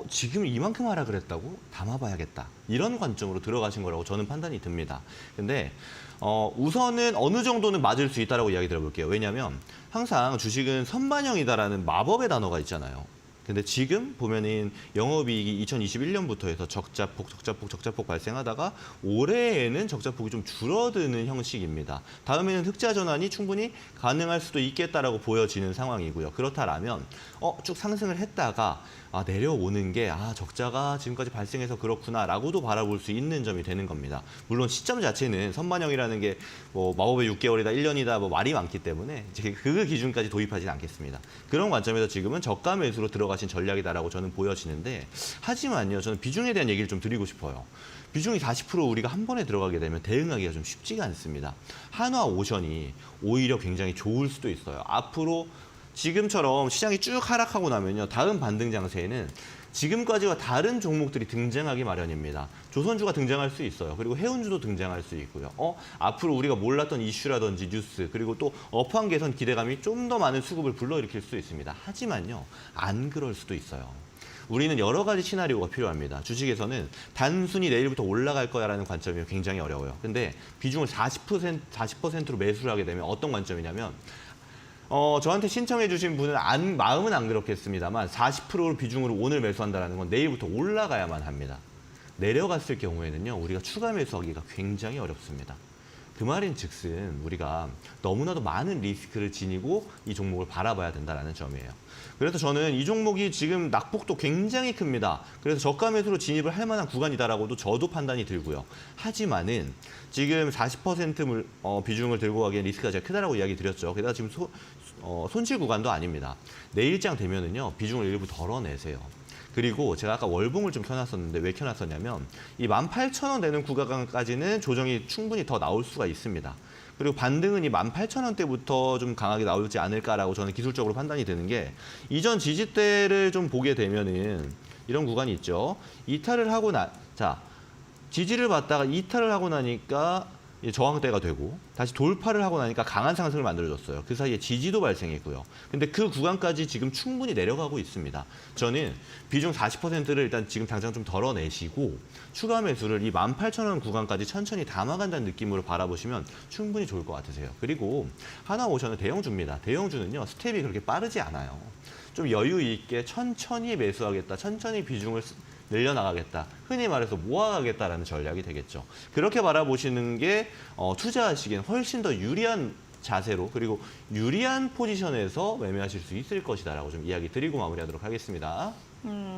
지금 이만큼 하락을 했다고? 담아봐야겠다. 이런 관점으로 들어가신 거라고 저는 판단이 듭니다. 근데 우선은 어느 정도는 맞을 수 있다라고 이야기 드려볼게요. 왜냐하면 항상 주식은 선반영이다라는 마법의 단어가 있잖아요. 근데 지금 보면은 영업이익이 2021년부터 해서 적자폭 발생하다가 올해에는 적자폭이 좀 줄어드는 형식입니다. 다음에는 흑자 전환이 충분히 가능할 수도 있겠다라고 보여지는 상황이고요. 그렇다라면 쭉 상승을 했다가 내려오는 게 적자가 지금까지 발생해서 그렇구나라고도 바라볼 수 있는 점이 되는 겁니다. 물론 시점 자체는 선반영이라는 게 뭐 마법의 6개월이다, 1년이다 뭐 말이 많기 때문에 이제 그 기준까지 도입하지는 않겠습니다. 그런 관점에서 지금은 저가 매수로 들어가신 전략이다라고 저는 보여지는데 하지만요, 저는 비중에 대한 얘기를 좀 드리고 싶어요. 비중이 40% 우리가 한 번에 들어가게 되면 대응하기가 좀 쉽지가 않습니다. 한화오션이 오히려 굉장히 좋을 수도 있어요. 앞으로 지금처럼 시장이 쭉 하락하고 나면요, 다음 반등 장세에는 지금까지와 다른 종목들이 등장하기 마련입니다. 조선주가 등장할 수 있어요. 그리고 해운주도 등장할 수 있고요. 앞으로 우리가 몰랐던 이슈라든지 뉴스, 그리고 또 업황 개선 기대감이 좀 더 많은 수급을 불러일으킬 수 있습니다. 하지만요, 안 그럴 수도 있어요. 우리는 여러 가지 시나리오가 필요합니다. 주식에서는 단순히 내일부터 올라갈 거야라는 관점이 굉장히 어려워요. 근데 비중을 40%로 매수를 하게 되면 어떤 관점이냐면 저한테 신청해 주신 분은 마음은 안 그렇겠습니다만 40% 비중으로 오늘 매수한다는 건 내일부터 올라가야만 합니다. 내려갔을 경우에는요, 우리가 추가 매수하기가 굉장히 어렵습니다. 그 말인 즉슨 우리가 너무나도 많은 리스크를 지니고 이 종목을 바라봐야 된다는 점이에요. 그래서 저는 이 종목이 지금 낙폭도 굉장히 큽니다. 그래서 저가 매수로 진입을 할 만한 구간이다라고도 저도 판단이 들고요. 하지만은 지금 40% 비중을 들고 가기엔 리스크가 제가 크다라고 이야기 드렸죠. 게다가 지금 손실 구간도 아닙니다. 내일장 되면은요, 비중을 일부 덜어내세요. 그리고 제가 아까 월봉을 좀 켜놨었는데 왜 켜놨었냐면 이 18,000원 되는 구간까지는 조정이 충분히 더 나올 수가 있습니다. 그리고 반등은 이 18,000원대부터 좀 강하게 나올지 않을까라고 저는 기술적으로 판단이 되는 게, 이전 지지대를 좀 보게 되면은 이런 구간이 있죠. 이탈을 하고 지지를 받다가 이탈을 하고 나니까 저항대가 되고 다시 돌파를 하고 나니까 강한 상승을 만들어줬어요. 그 사이에 지지도 발생했고요. 근데 그 구간까지 지금 충분히 내려가고 있습니다. 저는 비중 40%를 일단 지금 당장 좀 덜어내시고 추가 매수를 이 18,000원 구간까지 천천히 담아간다는 느낌으로 바라보시면 충분히 좋을 것 같으세요. 그리고 하나오션은 대형주입니다. 대형주는요, 스텝이 그렇게 빠르지 않아요. 좀 여유 있게 천천히 매수하겠다, 천천히 비중을 늘려나가겠다, 흔히 말해서 모아가겠다라는 전략이 되겠죠. 그렇게 바라보시는 게 투자하시기엔 훨씬 더 유리한 자세로, 그리고 유리한 포지션에서 매매하실 수 있을 것이다라고 좀 이야기 드리고 마무리하도록 하겠습니다.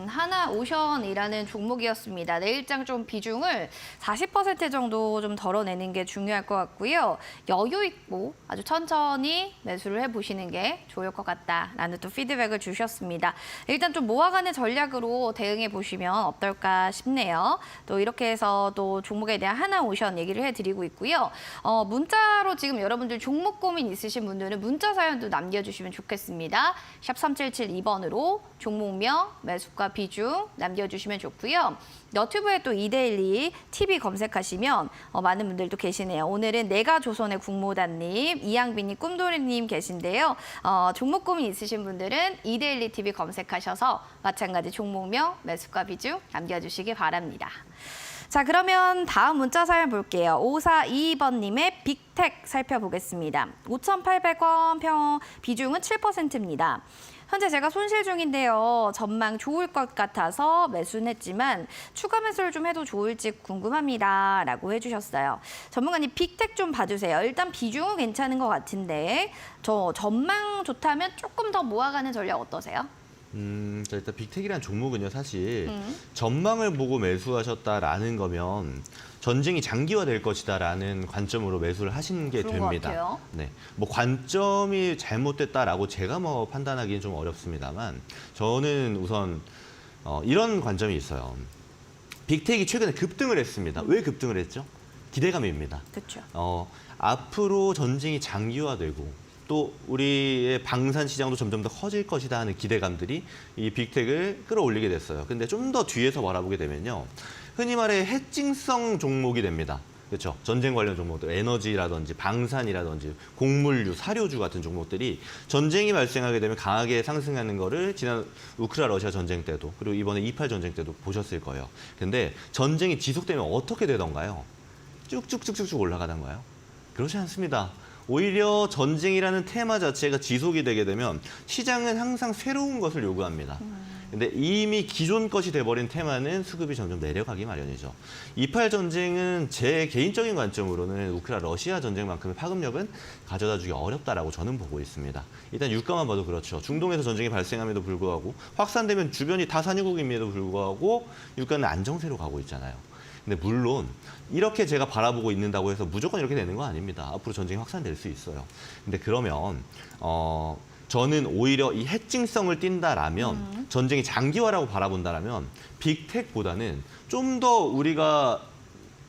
하나오션이라는 종목이었습니다. 내일장 좀 비중을 40% 정도 좀 덜어내는 게 중요할 것 같고요. 여유 있고 아주 천천히 매수를 해보시는 게 좋을 것 같다라는 또 피드백을 주셨습니다. 일단 좀 모아가는 전략으로 대응해 보시면 어떨까 싶네요. 또 이렇게 해서 또 종목에 대한 하나오션 얘기를 해드리고 있고요. 문자로 지금 여러분들 종목 고민 있으신 분들은 문자 사연도 남겨주시면 좋겠습니다. 샵 3772번으로 종목명, 매수가 비중 남겨주시면 좋고요. 너튜브에 또 이데일리 TV 검색하시면 많은 분들도 계시네요. 오늘은 내가 조선의 국모단님, 이양빈님, 꿈돌이님 계신데요. 종목 고민 있으신 분들은 이데일리 TV 검색하셔서 마찬가지 종목명, 매수가 비중 남겨주시기 바랍니다. 자, 그러면 다음 문자 사연 볼게요. 5422번님의 빅텍 살펴보겠습니다. 5,800원 비중은 7%입니다. 현재 제가 손실 중인데요. 전망 좋을 것 같아서 매수는 했지만 추가 매수를 좀 해도 좋을지 궁금합니다. 라고 해주셨어요. 전문가님 빅텍 좀 봐주세요. 일단 비중은 괜찮은 것 같은데 저 전망 좋다면 조금 더 모아가는 전략 어떠세요? 자, 일단 빅텍이라는 종목은요, 사실 전망을 보고 매수하셨다라는 거면 전쟁이 장기화될 것이다라는 관점으로 매수를 하시는 게 그런 것 됩니다. 같아요. 네, 뭐 관점이 잘못됐다라고 제가 뭐 판단하기는 좀 어렵습니다만 저는 우선 이런 관점이 있어요. 빅텍이 최근에 급등을 했습니다. 왜 급등을 했죠? 기대감입니다. 그렇죠. 앞으로 전쟁이 장기화되고 또 우리의 방산 시장도 점점 더 커질 것이다 하는 기대감들이 이 빅텍을 끌어올리게 됐어요. 근데 좀 더 뒤에서 바라보게 되면요, 흔히 말해 해칭성 종목이 됩니다. 그렇죠. 전쟁 관련 종목들, 에너지라든지 방산이라든지 곡물류, 사료주 같은 종목들이 전쟁이 발생하게 되면 강하게 상승하는 거를 지난 우크라 러시아 전쟁 때도, 그리고 이번에 28 전쟁 때도 보셨을 거예요. 근데 전쟁이 지속되면 어떻게 되던가요? 쭉쭉쭉쭉 올라가던가요? 그렇지 않습니다. 오히려 전쟁이라는 테마 자체가 지속이 되게 되면 시장은 항상 새로운 것을 요구합니다. 근데 이미 기존 것이 돼버린 테마는 수급이 점점 내려가기 마련이죠. 28 전쟁은 제 개인적인 관점으로는 우크라이나 러시아 전쟁만큼의 파급력은 가져다주기 어렵다라고 저는 보고 있습니다. 일단 유가만 봐도 그렇죠. 중동에서 전쟁이 발생함에도 불구하고 확산되면 주변이 다 산유국임에도 불구하고 유가는 안정세로 가고 있잖아요. 근데 물론 이렇게 제가 바라보고 있는다고 해서 무조건 이렇게 되는 거 아닙니다. 앞으로 전쟁이 확산될 수 있어요. 근데 그러면 저는 오히려 이 해칭성을 띈다라면 전쟁이 장기화라고 바라본다라면 빅텍보다는 좀 더 우리가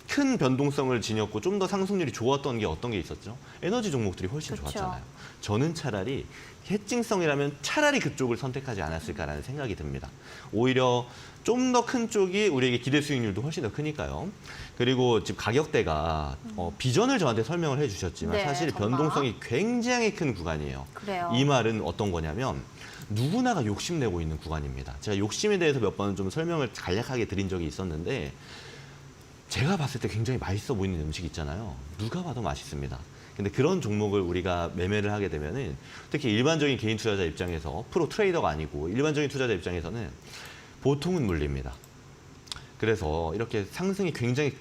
큰 변동성을 지녔고 좀 더 상승률이 좋았던 게 어떤 게 있었죠? 에너지 종목들이 훨씬 그렇죠. 좋았잖아요. 저는 차라리 해칭성이라면 차라리 그쪽을 선택하지 않았을까라는 생각이 듭니다. 오히려 좀 더 큰 쪽이 우리에게 기대 수익률도 훨씬 더 크니까요. 그리고 지금 가격대가 비전을 저한테 설명을 해주셨지만 네, 사실 정말. 변동성이 굉장히 큰 구간이에요. 그래요. 이 말은 어떤 거냐면 누구나가 욕심내고 있는 구간입니다. 제가 욕심에 대해서 몇 번 좀 설명을 간략하게 드린 적이 있었는데 제가 봤을 때 굉장히 맛있어 보이는 음식 있잖아요. 누가 봐도 맛있습니다. 근데 그런 종목을 우리가 매매를 하게 되면은 특히 일반적인 개인 투자자 입장에서 프로 트레이더가 아니고 일반적인 투자자 입장에서는 보통은 물립니다. 그래서 이렇게 상승이 굉장히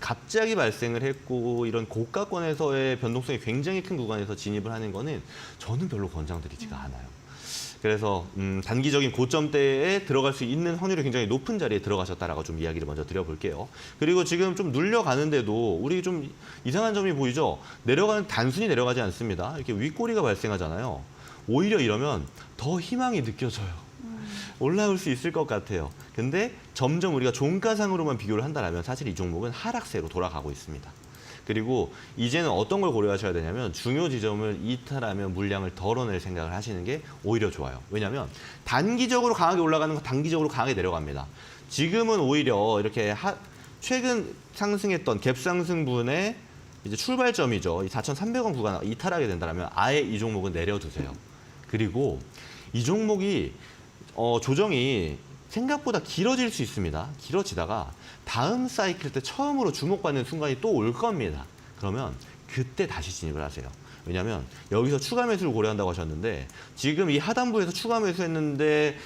갑자기 발생을 했고 이런 고가권에서의 변동성이 굉장히 큰 구간에서 진입을 하는 거는 저는 별로 권장드리지가 않아요. 그래서 단기적인 고점대에 들어갈 수 있는 확률이 굉장히 높은 자리에 들어가셨다라고 좀 이야기를 먼저 드려볼게요. 그리고 지금 좀 눌려가는데도 우리 좀 이상한 점이 보이죠? 단순히 내려가지 않습니다. 이렇게 윗꼬리가 발생하잖아요. 오히려 이러면 더 희망이 느껴져요. 올라올 수 있을 것 같아요. 근데 점점 우리가 종가상으로만 비교를 한다면 사실 이 종목은 하락세로 돌아가고 있습니다. 그리고 이제는 어떤 걸 고려하셔야 되냐면 중요 지점을 이탈하면 물량을 덜어낼 생각을 하시는 게 오히려 좋아요. 왜냐하면 단기적으로 강하게 올라가는 건 단기적으로 강하게 내려갑니다. 지금은 오히려 이렇게 최근 상승했던 갭상승분의 이제 출발점이죠. 이 4,300원 구간 이탈하게 된다면 아예 이 종목은 내려두세요. 그리고 이 종목이 조정이 생각보다 길어질 수 있습니다. 길어지다가 다음 사이클 때 처음으로 주목받는 순간이 또 올 겁니다. 그러면 그때 다시 진입을 하세요. 왜냐하면 여기서 추가 매수를 고려한다고 하셨는데 지금 이 하단부에서 추가 매수했는데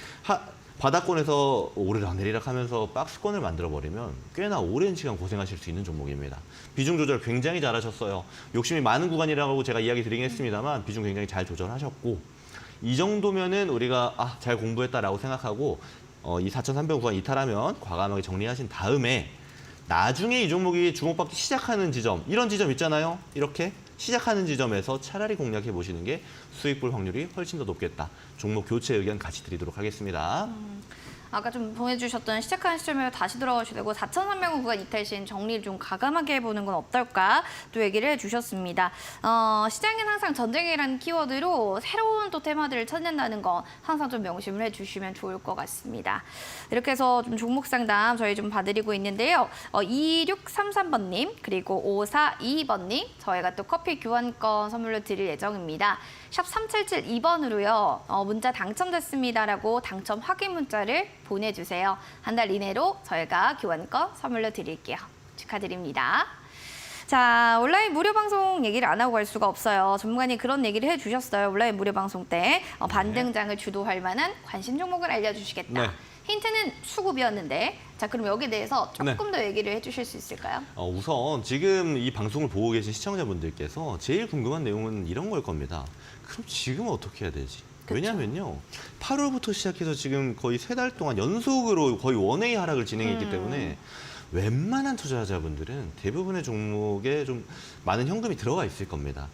바닥권에서 오르락 내리락 하면서 박스권을 만들어버리면 꽤나 오랜 시간 고생하실 수 있는 종목입니다. 비중 조절 굉장히 잘하셨어요. 욕심이 많은 구간이라고 제가 이야기 드리긴 했습니다만 비중 굉장히 잘 조절하셨고 이 정도면은 우리가 잘 공부했다라고 생각하고 이 4,300 구간 이탈하면 과감하게 정리하신 다음에 나중에 이 종목이 주목받기 시작하는 지점, 이런 지점 있잖아요. 이렇게 시작하는 지점에서 차라리 공략해 보시는 게 수익 볼 확률이 훨씬 더 높겠다. 종목 교체 의견 같이 드리도록 하겠습니다. 아까 좀 보내주셨던 시작하는 시점에 다시 들어가셔야 되고 4,300원 구간 이탈 시엔 정리를 좀 과감하게 해보는 건 어떨까 또 얘기를 해주셨습니다. 시장은 항상 전쟁이라는 키워드로 새로운 또 테마들을 찾는다는 거 항상 좀 명심을 해주시면 좋을 것 같습니다. 이렇게 해서 좀 종목 상담 저희 좀 봐드리고 있는데요. 2633번님 그리고 542번님 저희가 또 커피 교환권 선물로 드릴 예정입니다. 샵 3772번으로요. 문자 당첨됐습니다라고 당첨 확인 문자를 보내주세요. 한 달 이내로 저희가 교환권 선물로 드릴게요. 축하드립니다. 자, 온라인 무료 방송 얘기를 안 하고 갈 수가 없어요. 전문가님 그런 얘기를 해주셨어요. 온라인 무료 방송 때 반등장을 주도할 만한 관심 종목을 알려주시겠다. 네. 힌트는 수급이었는데 자 그럼 여기에 대해서 조금 더 얘기를 해주실 수 있을까요? 우선 지금 이 방송을 보고 계신 시청자분들께서 제일 궁금한 내용은 이런 걸 겁니다. 그럼 지금 어떻게 해야 되지? 그쵸. 왜냐면요. 8월부터 시작해서 지금 거의 3달 동안 연속으로 거의 원웨이 하락을 진행했기 때문에 웬만한 투자자분들은 대부분의 종목에 좀 많은 현금이 들어가 있을 겁니다.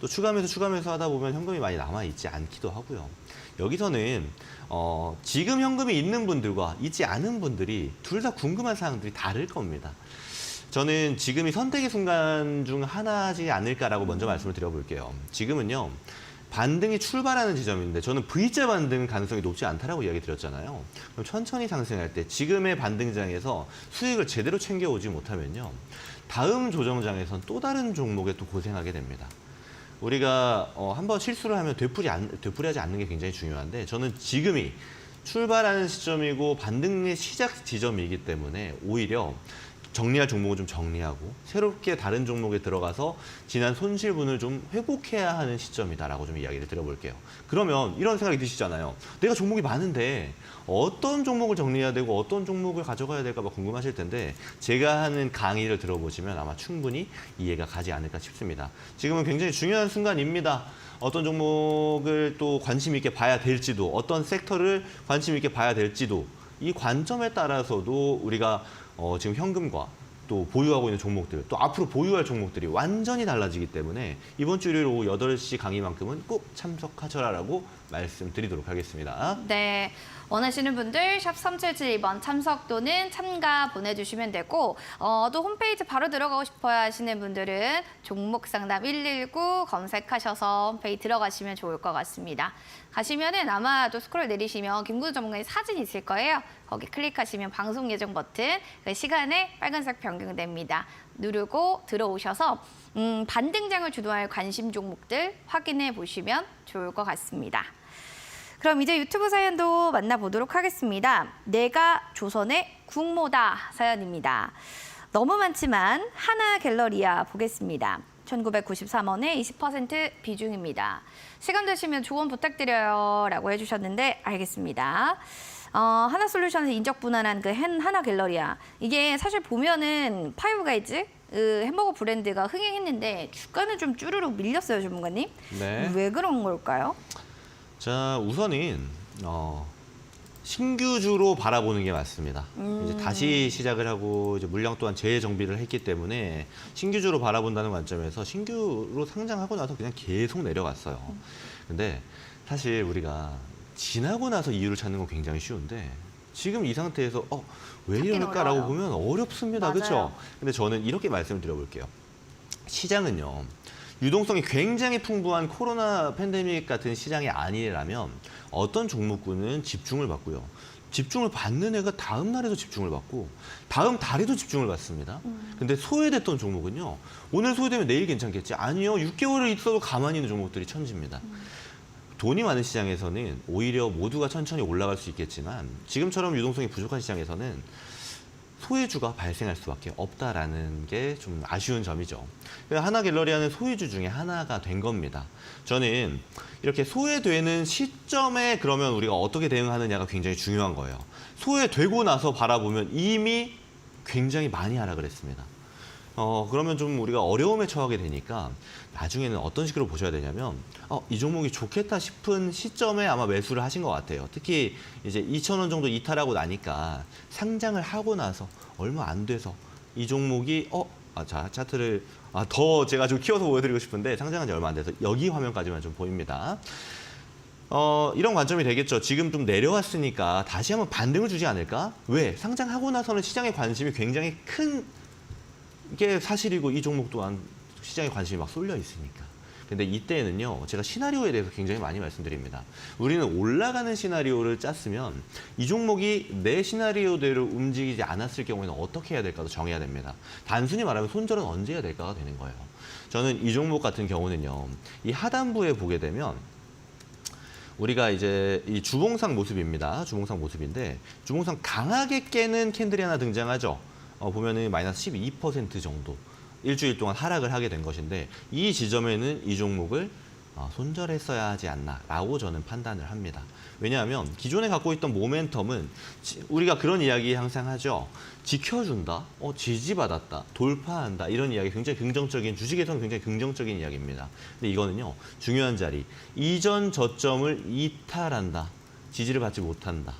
또 추가 매수 하다 보면 현금이 많이 남아있지 않기도 하고요. 여기서는 지금 현금이 있는 분들과 있지 않은 분들이 둘 다 궁금한 사항들이 다를 겁니다. 저는 지금이 선택의 순간 중 하나지 않을까라고 먼저 말씀을 드려볼게요. 지금은요. 반등이 출발하는 지점인데 저는 V자 반등 가능성이 높지 않다라고 이야기 드렸잖아요. 그럼 천천히 상승할 때 지금의 반등장에서 수익을 제대로 챙겨오지 못하면요. 다음 조정장에선 또 다른 종목에 또 고생하게 됩니다. 우리가 한번 실수를 하면 되풀이하지 않는 게 굉장히 중요한데 저는 지금이 출발하는 시점이고 반등의 시작 지점이기 때문에 오히려 정리할 종목을 좀 정리하고 새롭게 다른 종목에 들어가서 지난 손실분을 좀 회복해야 하는 시점이다라고 좀 이야기를 드려볼게요. 그러면 이런 생각이 드시잖아요. 내가 종목이 많은데 어떤 종목을 정리해야 되고 어떤 종목을 가져가야 될까 봐 궁금하실 텐데 제가 하는 강의를 들어보시면 아마 충분히 이해가 가지 않을까 싶습니다. 지금은 굉장히 중요한 순간입니다. 어떤 종목을 또 관심 있게 봐야 될지도 어떤 섹터를 관심 있게 봐야 될지도 이 관점에 따라서도 우리가 지금 현금과 또 보유하고 있는 종목들, 또 앞으로 보유할 종목들이 완전히 달라지기 때문에 이번 주 일요일 오후 8시 강의만큼은 꼭 참석하셔라라고 말씀드리도록 하겠습니다. 네, 원하시는 분들 샵 3772번 참석 또는 참가 보내주시면 되고 또 홈페이지 바로 들어가고 싶어야 하시는 분들은 종목상담 119 검색하셔서 홈페이지 들어가시면 좋을 것 같습니다. 가시면은 아마 또 스크롤 내리시면 김구두 전문가의 사진이 있을 거예요. 거기 클릭하시면 방송 예정 버튼 그 시간에 빨간색 변경됩니다. 누르고 들어오셔서 반등장을 주도할 관심 종목들 확인해 보시면 좋을 것 같습니다. 그럼 이제 유튜브 사연도 만나보도록 하겠습니다. 내가 조선의 국모다 사연입니다. 너무 많지만 하나 갤러리아 보겠습니다. 1993원에 20% 비중입니다. 시간 되시면 조언 부탁드려요 라고 해주셨는데 알겠습니다. 하나솔루션에서 인적 분할한 그 하나 갤러리아. 이게 사실 보면은 파이브가이즈 햄버거 브랜드가 흥행했는데 주가는 좀 쭈르륵 밀렸어요, 전문가님. 네. 왜 그런 걸까요? 자, 우선은 신규주로 바라보는 게 맞습니다. 이제 다시 시작을 하고 이제 물량 또한 재정비를 했기 때문에 신규주로 바라본다는 관점에서 신규로 상장하고 나서 그냥 계속 내려갔어요. 근데 사실 우리가 지나고 나서 이유를 찾는 건 굉장히 쉬운데 지금 이 상태에서 왜 이럴까라고 어려워요. 보면 어렵습니다. 맞아요. 그렇죠? 근데 저는 이렇게 말씀을 드려볼게요. 시장은요. 유동성이 굉장히 풍부한 코로나 팬데믹 같은 시장이 아니라면 어떤 종목군은 집중을 받고요. 집중을 받는 애가 다음 날에도 집중을 받고 다음 달에도 집중을 받습니다. 근데 소외됐던 종목은요. 오늘 소외되면 내일 괜찮겠지? 아니요. 6개월을 있어도 가만히 있는 종목들이 천지입니다. 돈이 많은 시장에서는 오히려 모두가 천천히 올라갈 수 있겠지만 지금처럼 유동성이 부족한 시장에서는 소외주가 발생할 수밖에 없다라는 게 좀 아쉬운 점이죠. 하나 갤러리아는 소외주 중에 하나가 된 겁니다. 저는 이렇게 소외되는 시점에 그러면 우리가 어떻게 대응하느냐가 굉장히 중요한 거예요. 소외되고 나서 바라보면 이미 굉장히 많이 하락을 했습니다. 그러면 좀 우리가 어려움에 처하게 되니까 나중에는 어떤 식으로 보셔야 되냐면 이 종목이 좋겠다 싶은 시점에 아마 매수를 하신 것 같아요. 특히 이제 2,000원 정도 이탈하고 나니까 상장을 하고 나서 얼마 안 돼서 이 종목이 자 차트를 더 제가 좀 키워서 보여드리고 싶은데 상장한 지 얼마 안 돼서 여기 화면까지만 좀 보입니다. 이런 관점이 되겠죠. 지금 좀 내려왔으니까 다시 한번 반등을 주지 않을까? 왜? 상장하고 나서는 시장의 관심이 굉장히 큰 게 사실이고 이 종목 또한 시장에 관심이 막 쏠려 있으니까. 근데 이때는요, 제가 시나리오에 대해서 굉장히 많이 말씀드립니다. 우리는 올라가는 시나리오를 짰으면 이 종목이 내 시나리오대로 움직이지 않았을 경우에는 어떻게 해야 될까도 정해야 됩니다. 단순히 말하면 손절은 언제 해야 될까가 되는 거예요. 저는 이 종목 같은 경우는요, 이 하단부에 보게 되면 우리가 이제 이 주봉상 모습입니다. 주봉상 모습인데 주봉상 강하게 깨는 캔들이 하나 등장하죠. 보면은 마이너스 12% 정도 일주일 동안 하락을 하게 된 것인데 이 지점에는 이 종목을 손절했어야 하지 않나라고 저는 판단을 합니다. 왜냐하면 기존에 갖고 있던 모멘텀은 우리가 그런 이야기 항상 하죠. 지켜준다, 지지받았다, 돌파한다 이런 이야기 굉장히 긍정적인 주식에서는 굉장히 긍정적인 이야기입니다. 근데 이거는요 중요한 자리 이전 저점을 이탈한다, 지지를 받지 못한다.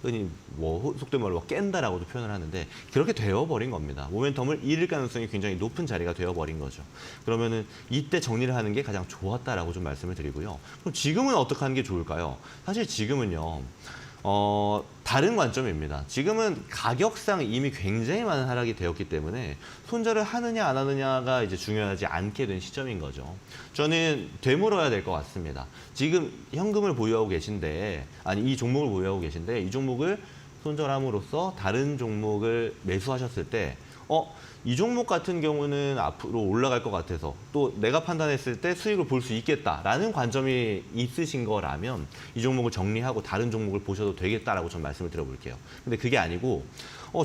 흔히 속된 말로 깬다라고도 표현을 하는데 그렇게 되어버린 겁니다. 모멘텀을 잃을 가능성이 굉장히 높은 자리가 되어버린 거죠. 그러면은 이때 정리를 하는 게 가장 좋았다라고 좀 말씀을 드리고요. 그럼 지금은 어떻게 하는 게 좋을까요? 사실 지금은요. 다른 관점입니다. 지금은 가격상 이미 굉장히 많은 하락이 되었기 때문에 손절을 하느냐 안 하느냐가 이제 중요하지 않게 된 시점인 거죠. 저는 되물어야 될 것 같습니다. 지금 현금을 보유하고 계신데, 아니 이 종목을 보유하고 계신데 이 종목을 손절함으로써 다른 종목을 매수하셨을 때 이 종목 같은 경우는 앞으로 올라갈 것 같아서 또 내가 판단했을 때 수익을 볼 수 있겠다라는 관점이 있으신 거라면 이 종목을 정리하고 다른 종목을 보셔도 되겠다라고 좀 말씀을 드려볼게요. 근데 그게 아니고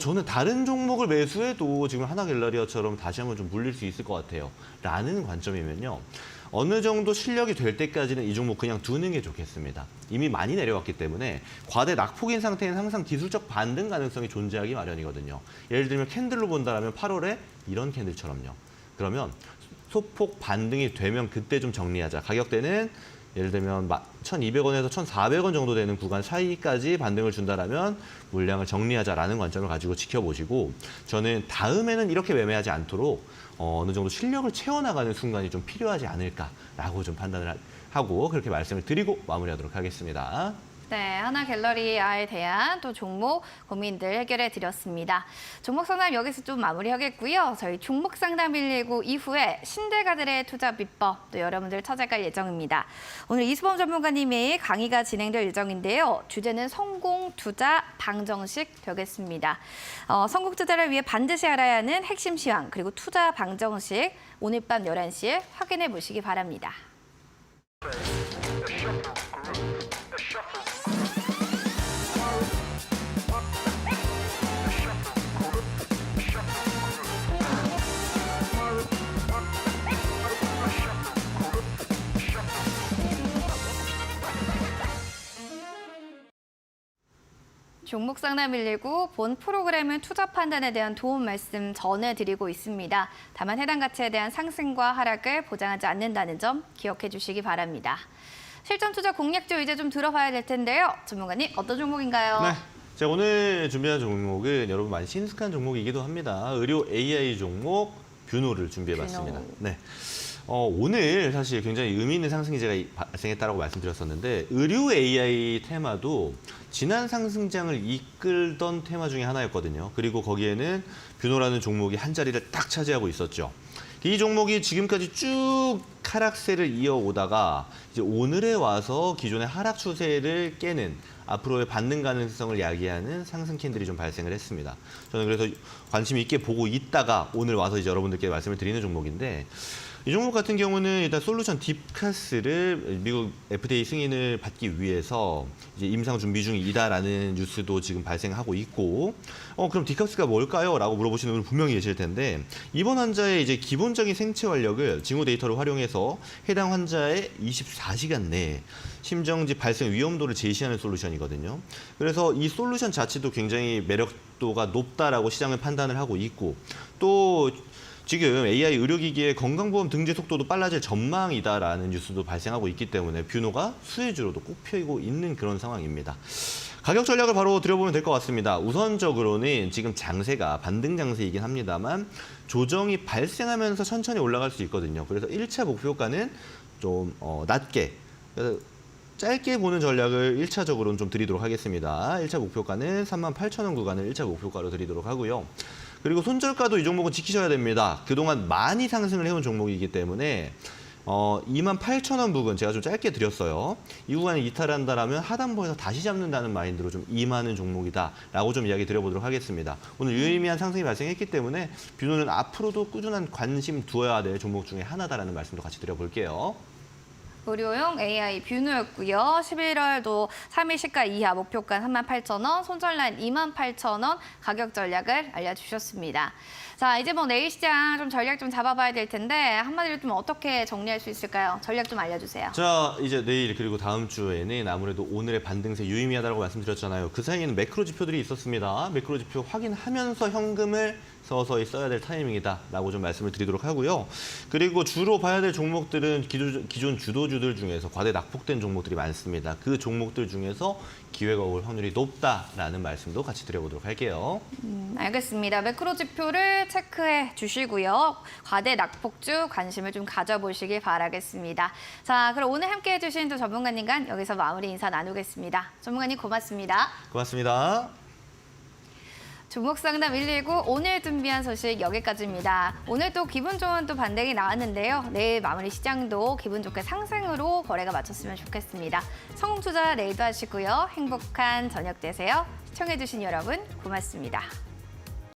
저는 다른 종목을 매수해도 지금 하나갤러리아처럼 다시 한번 좀 물릴 수 있을 것 같아요. 라는 관점이면요. 어느 정도 실력이 될 때까지는 이 종목 그냥 두는 게 좋겠습니다. 이미 많이 내려왔기 때문에 과대 낙폭인 상태는 항상 기술적 반등 가능성이 존재하기 마련이거든요. 예를 들면 캔들로 본다면 8월에 이런 캔들처럼요. 그러면 소폭 반등이 되면 그때 좀 정리하자. 가격대는 예를 들면 1,200원에서 1,400원 정도 되는 구간 사이까지 반등을 준다라면 물량을 정리하자라는 관점을 가지고 지켜보시고 저는 다음에는 이렇게 매매하지 않도록 어느 정도 실력을 채워나가는 순간이 좀 필요하지 않을까라고 좀 판단을 하고 그렇게 말씀을 드리고 마무리하도록 하겠습니다. 네, 하나갤러리아에 대한 또 종목 고민들 해결해 드렸습니다. 종목 상담 여기서 좀 마무리하겠고요. 저희 종목 상담 119 이후에 신대가들의 투자 비법 또 여러분들 찾아갈 예정입니다. 오늘 이수범 전문가님의 강의가 진행될 예정인데요. 주제는 성공 투자 방정식 되겠습니다. 성공 투자를 위해 반드시 알아야 하는 핵심 시황 그리고 투자 방정식 오늘 밤 11시에 확인해 보시기 바랍니다. 종목 상담 119 본 프로그램은 투자 판단에 대한 도움 말씀 전해드리고 있습니다. 다만 해당 가치에 대한 상승과 하락을 보장하지 않는다는 점 기억해 주시기 바랍니다. 실전 투자 공략조 이제 좀 들어봐야 될 텐데요. 전문가님 어떤 종목인가요? 네. 제가 오늘 준비한 종목은 여러분 많이 친숙한 종목이기도 합니다. 의료 AI 종목 뷰노를 준비해봤습니다. 뷰노. 네. 오늘 사실 굉장히 의미 있는 상승이 제가 발생했다고 말씀드렸었는데 의료 AI 테마도 지난 상승장을 이끌던 테마 중에 하나였거든요. 그리고 거기에는 뷰노라는 종목이 한 자리를 딱 차지하고 있었죠. 이 종목이 지금까지 쭉 하락세를 이어오다가 이제 오늘에 와서 기존의 하락 추세를 깨는 앞으로의 반등 가능성을 야기하는 상승 캔들이 좀 발생을 했습니다. 저는 그래서 관심 있게 보고 있다가 오늘 와서 이제 여러분들께 말씀을 드리는 종목인데 이 종목 같은 경우는 일단 솔루션 딥카스를 미국 FDA 승인을 받기 위해서 이제 임상 준비 중이다라는 뉴스도 지금 발생하고 있고, 그럼 딥카스가 뭘까요? 라고 물어보시는 분들 분명히 계실 텐데, 이번 환자의 이제 기본적인 생체 활력을 징후 데이터를 활용해서 해당 환자의 24시간 내에 심정지 발생 위험도를 제시하는 솔루션이거든요. 그래서 이 솔루션 자체도 굉장히 매력도가 높다라고 시장을 판단을 하고 있고, 또 지금 AI 의료기기의 건강보험 등재 속도도 빨라질 전망이다라는 뉴스도 발생하고 있기 때문에 뷰노가 수혜주로도 꼽히고 있는 그런 상황입니다. 가격 전략을 바로 들여보면 될 것 같습니다. 우선적으로는 지금 장세가 반등 장세이긴 합니다만 조정이 발생하면서 천천히 올라갈 수 있거든요. 그래서 1차 목표가는 좀 낮게, 짧게 보는 전략을 1차적으로는 좀 드리도록 하겠습니다. 1차 목표가는 38,000원 구간을 1차 목표가로 드리도록 하고요. 그리고 손절가도 이 종목은 지키셔야 됩니다. 그동안 많이 상승을 해온 종목이기 때문에 28,000원 부근 제가 좀 짧게 드렸어요. 이 구간을 이탈한다라면 하단부에서 다시 잡는다는 마인드로 좀 임하는 종목이다라고 좀 이야기 드려보도록 하겠습니다. 오늘 유의미한 상승이 발생했기 때문에 뷰노는 앞으로도 꾸준한 관심 두어야 될 종목 중에 하나다라는 말씀도 같이 드려볼게요. 의료용 AI 뷰노였고요. 11월도 3일 시가 이하 목표가 38,000원, 손절란 28,000원 가격 전략을 알려주셨습니다. 자, 이제 뭐 내일 시장 좀 전략 좀 잡아봐야 될 텐데 한마디로 좀 어떻게 정리할 수 있을까요? 전략 좀 알려주세요. 자, 이제 내일 그리고 다음 주에는 아무래도 오늘의 반등세 유의미하다고 말씀드렸잖아요. 그 사이에는 매크로 지표들이 있었습니다. 매크로 지표 확인하면서 현금을 서서히 써야 될 타이밍이다라고 좀 말씀을 드리도록 하고요. 그리고 주로 봐야 될 종목들은 기존 주도주들 중에서 과대 낙폭된 종목들이 많습니다. 그 종목들 중에서 기회가 올 확률이 높다라는 말씀도 같이 드려보도록 할게요. 알겠습니다. 매크로 지표를 체크해 주시고요. 과대 낙폭주 관심을 좀 가져보시길 바라겠습니다. 자, 그럼 오늘 함께해 주신 또 전문가님과 여기서 마무리 인사 나누겠습니다. 전문가님 고맙습니다. 고맙습니다. 종목 상담 119 오늘 준비한 소식 여기까지입니다. 오늘 또 기분 좋은 또 반등이 나왔는데요. 내일 마무리 시장도 기분 좋게 상승으로 거래가 마쳤으면 좋겠습니다. 성공 투자 내일도 하시고요. 행복한 저녁 되세요. 시청해주신 여러분 고맙습니다.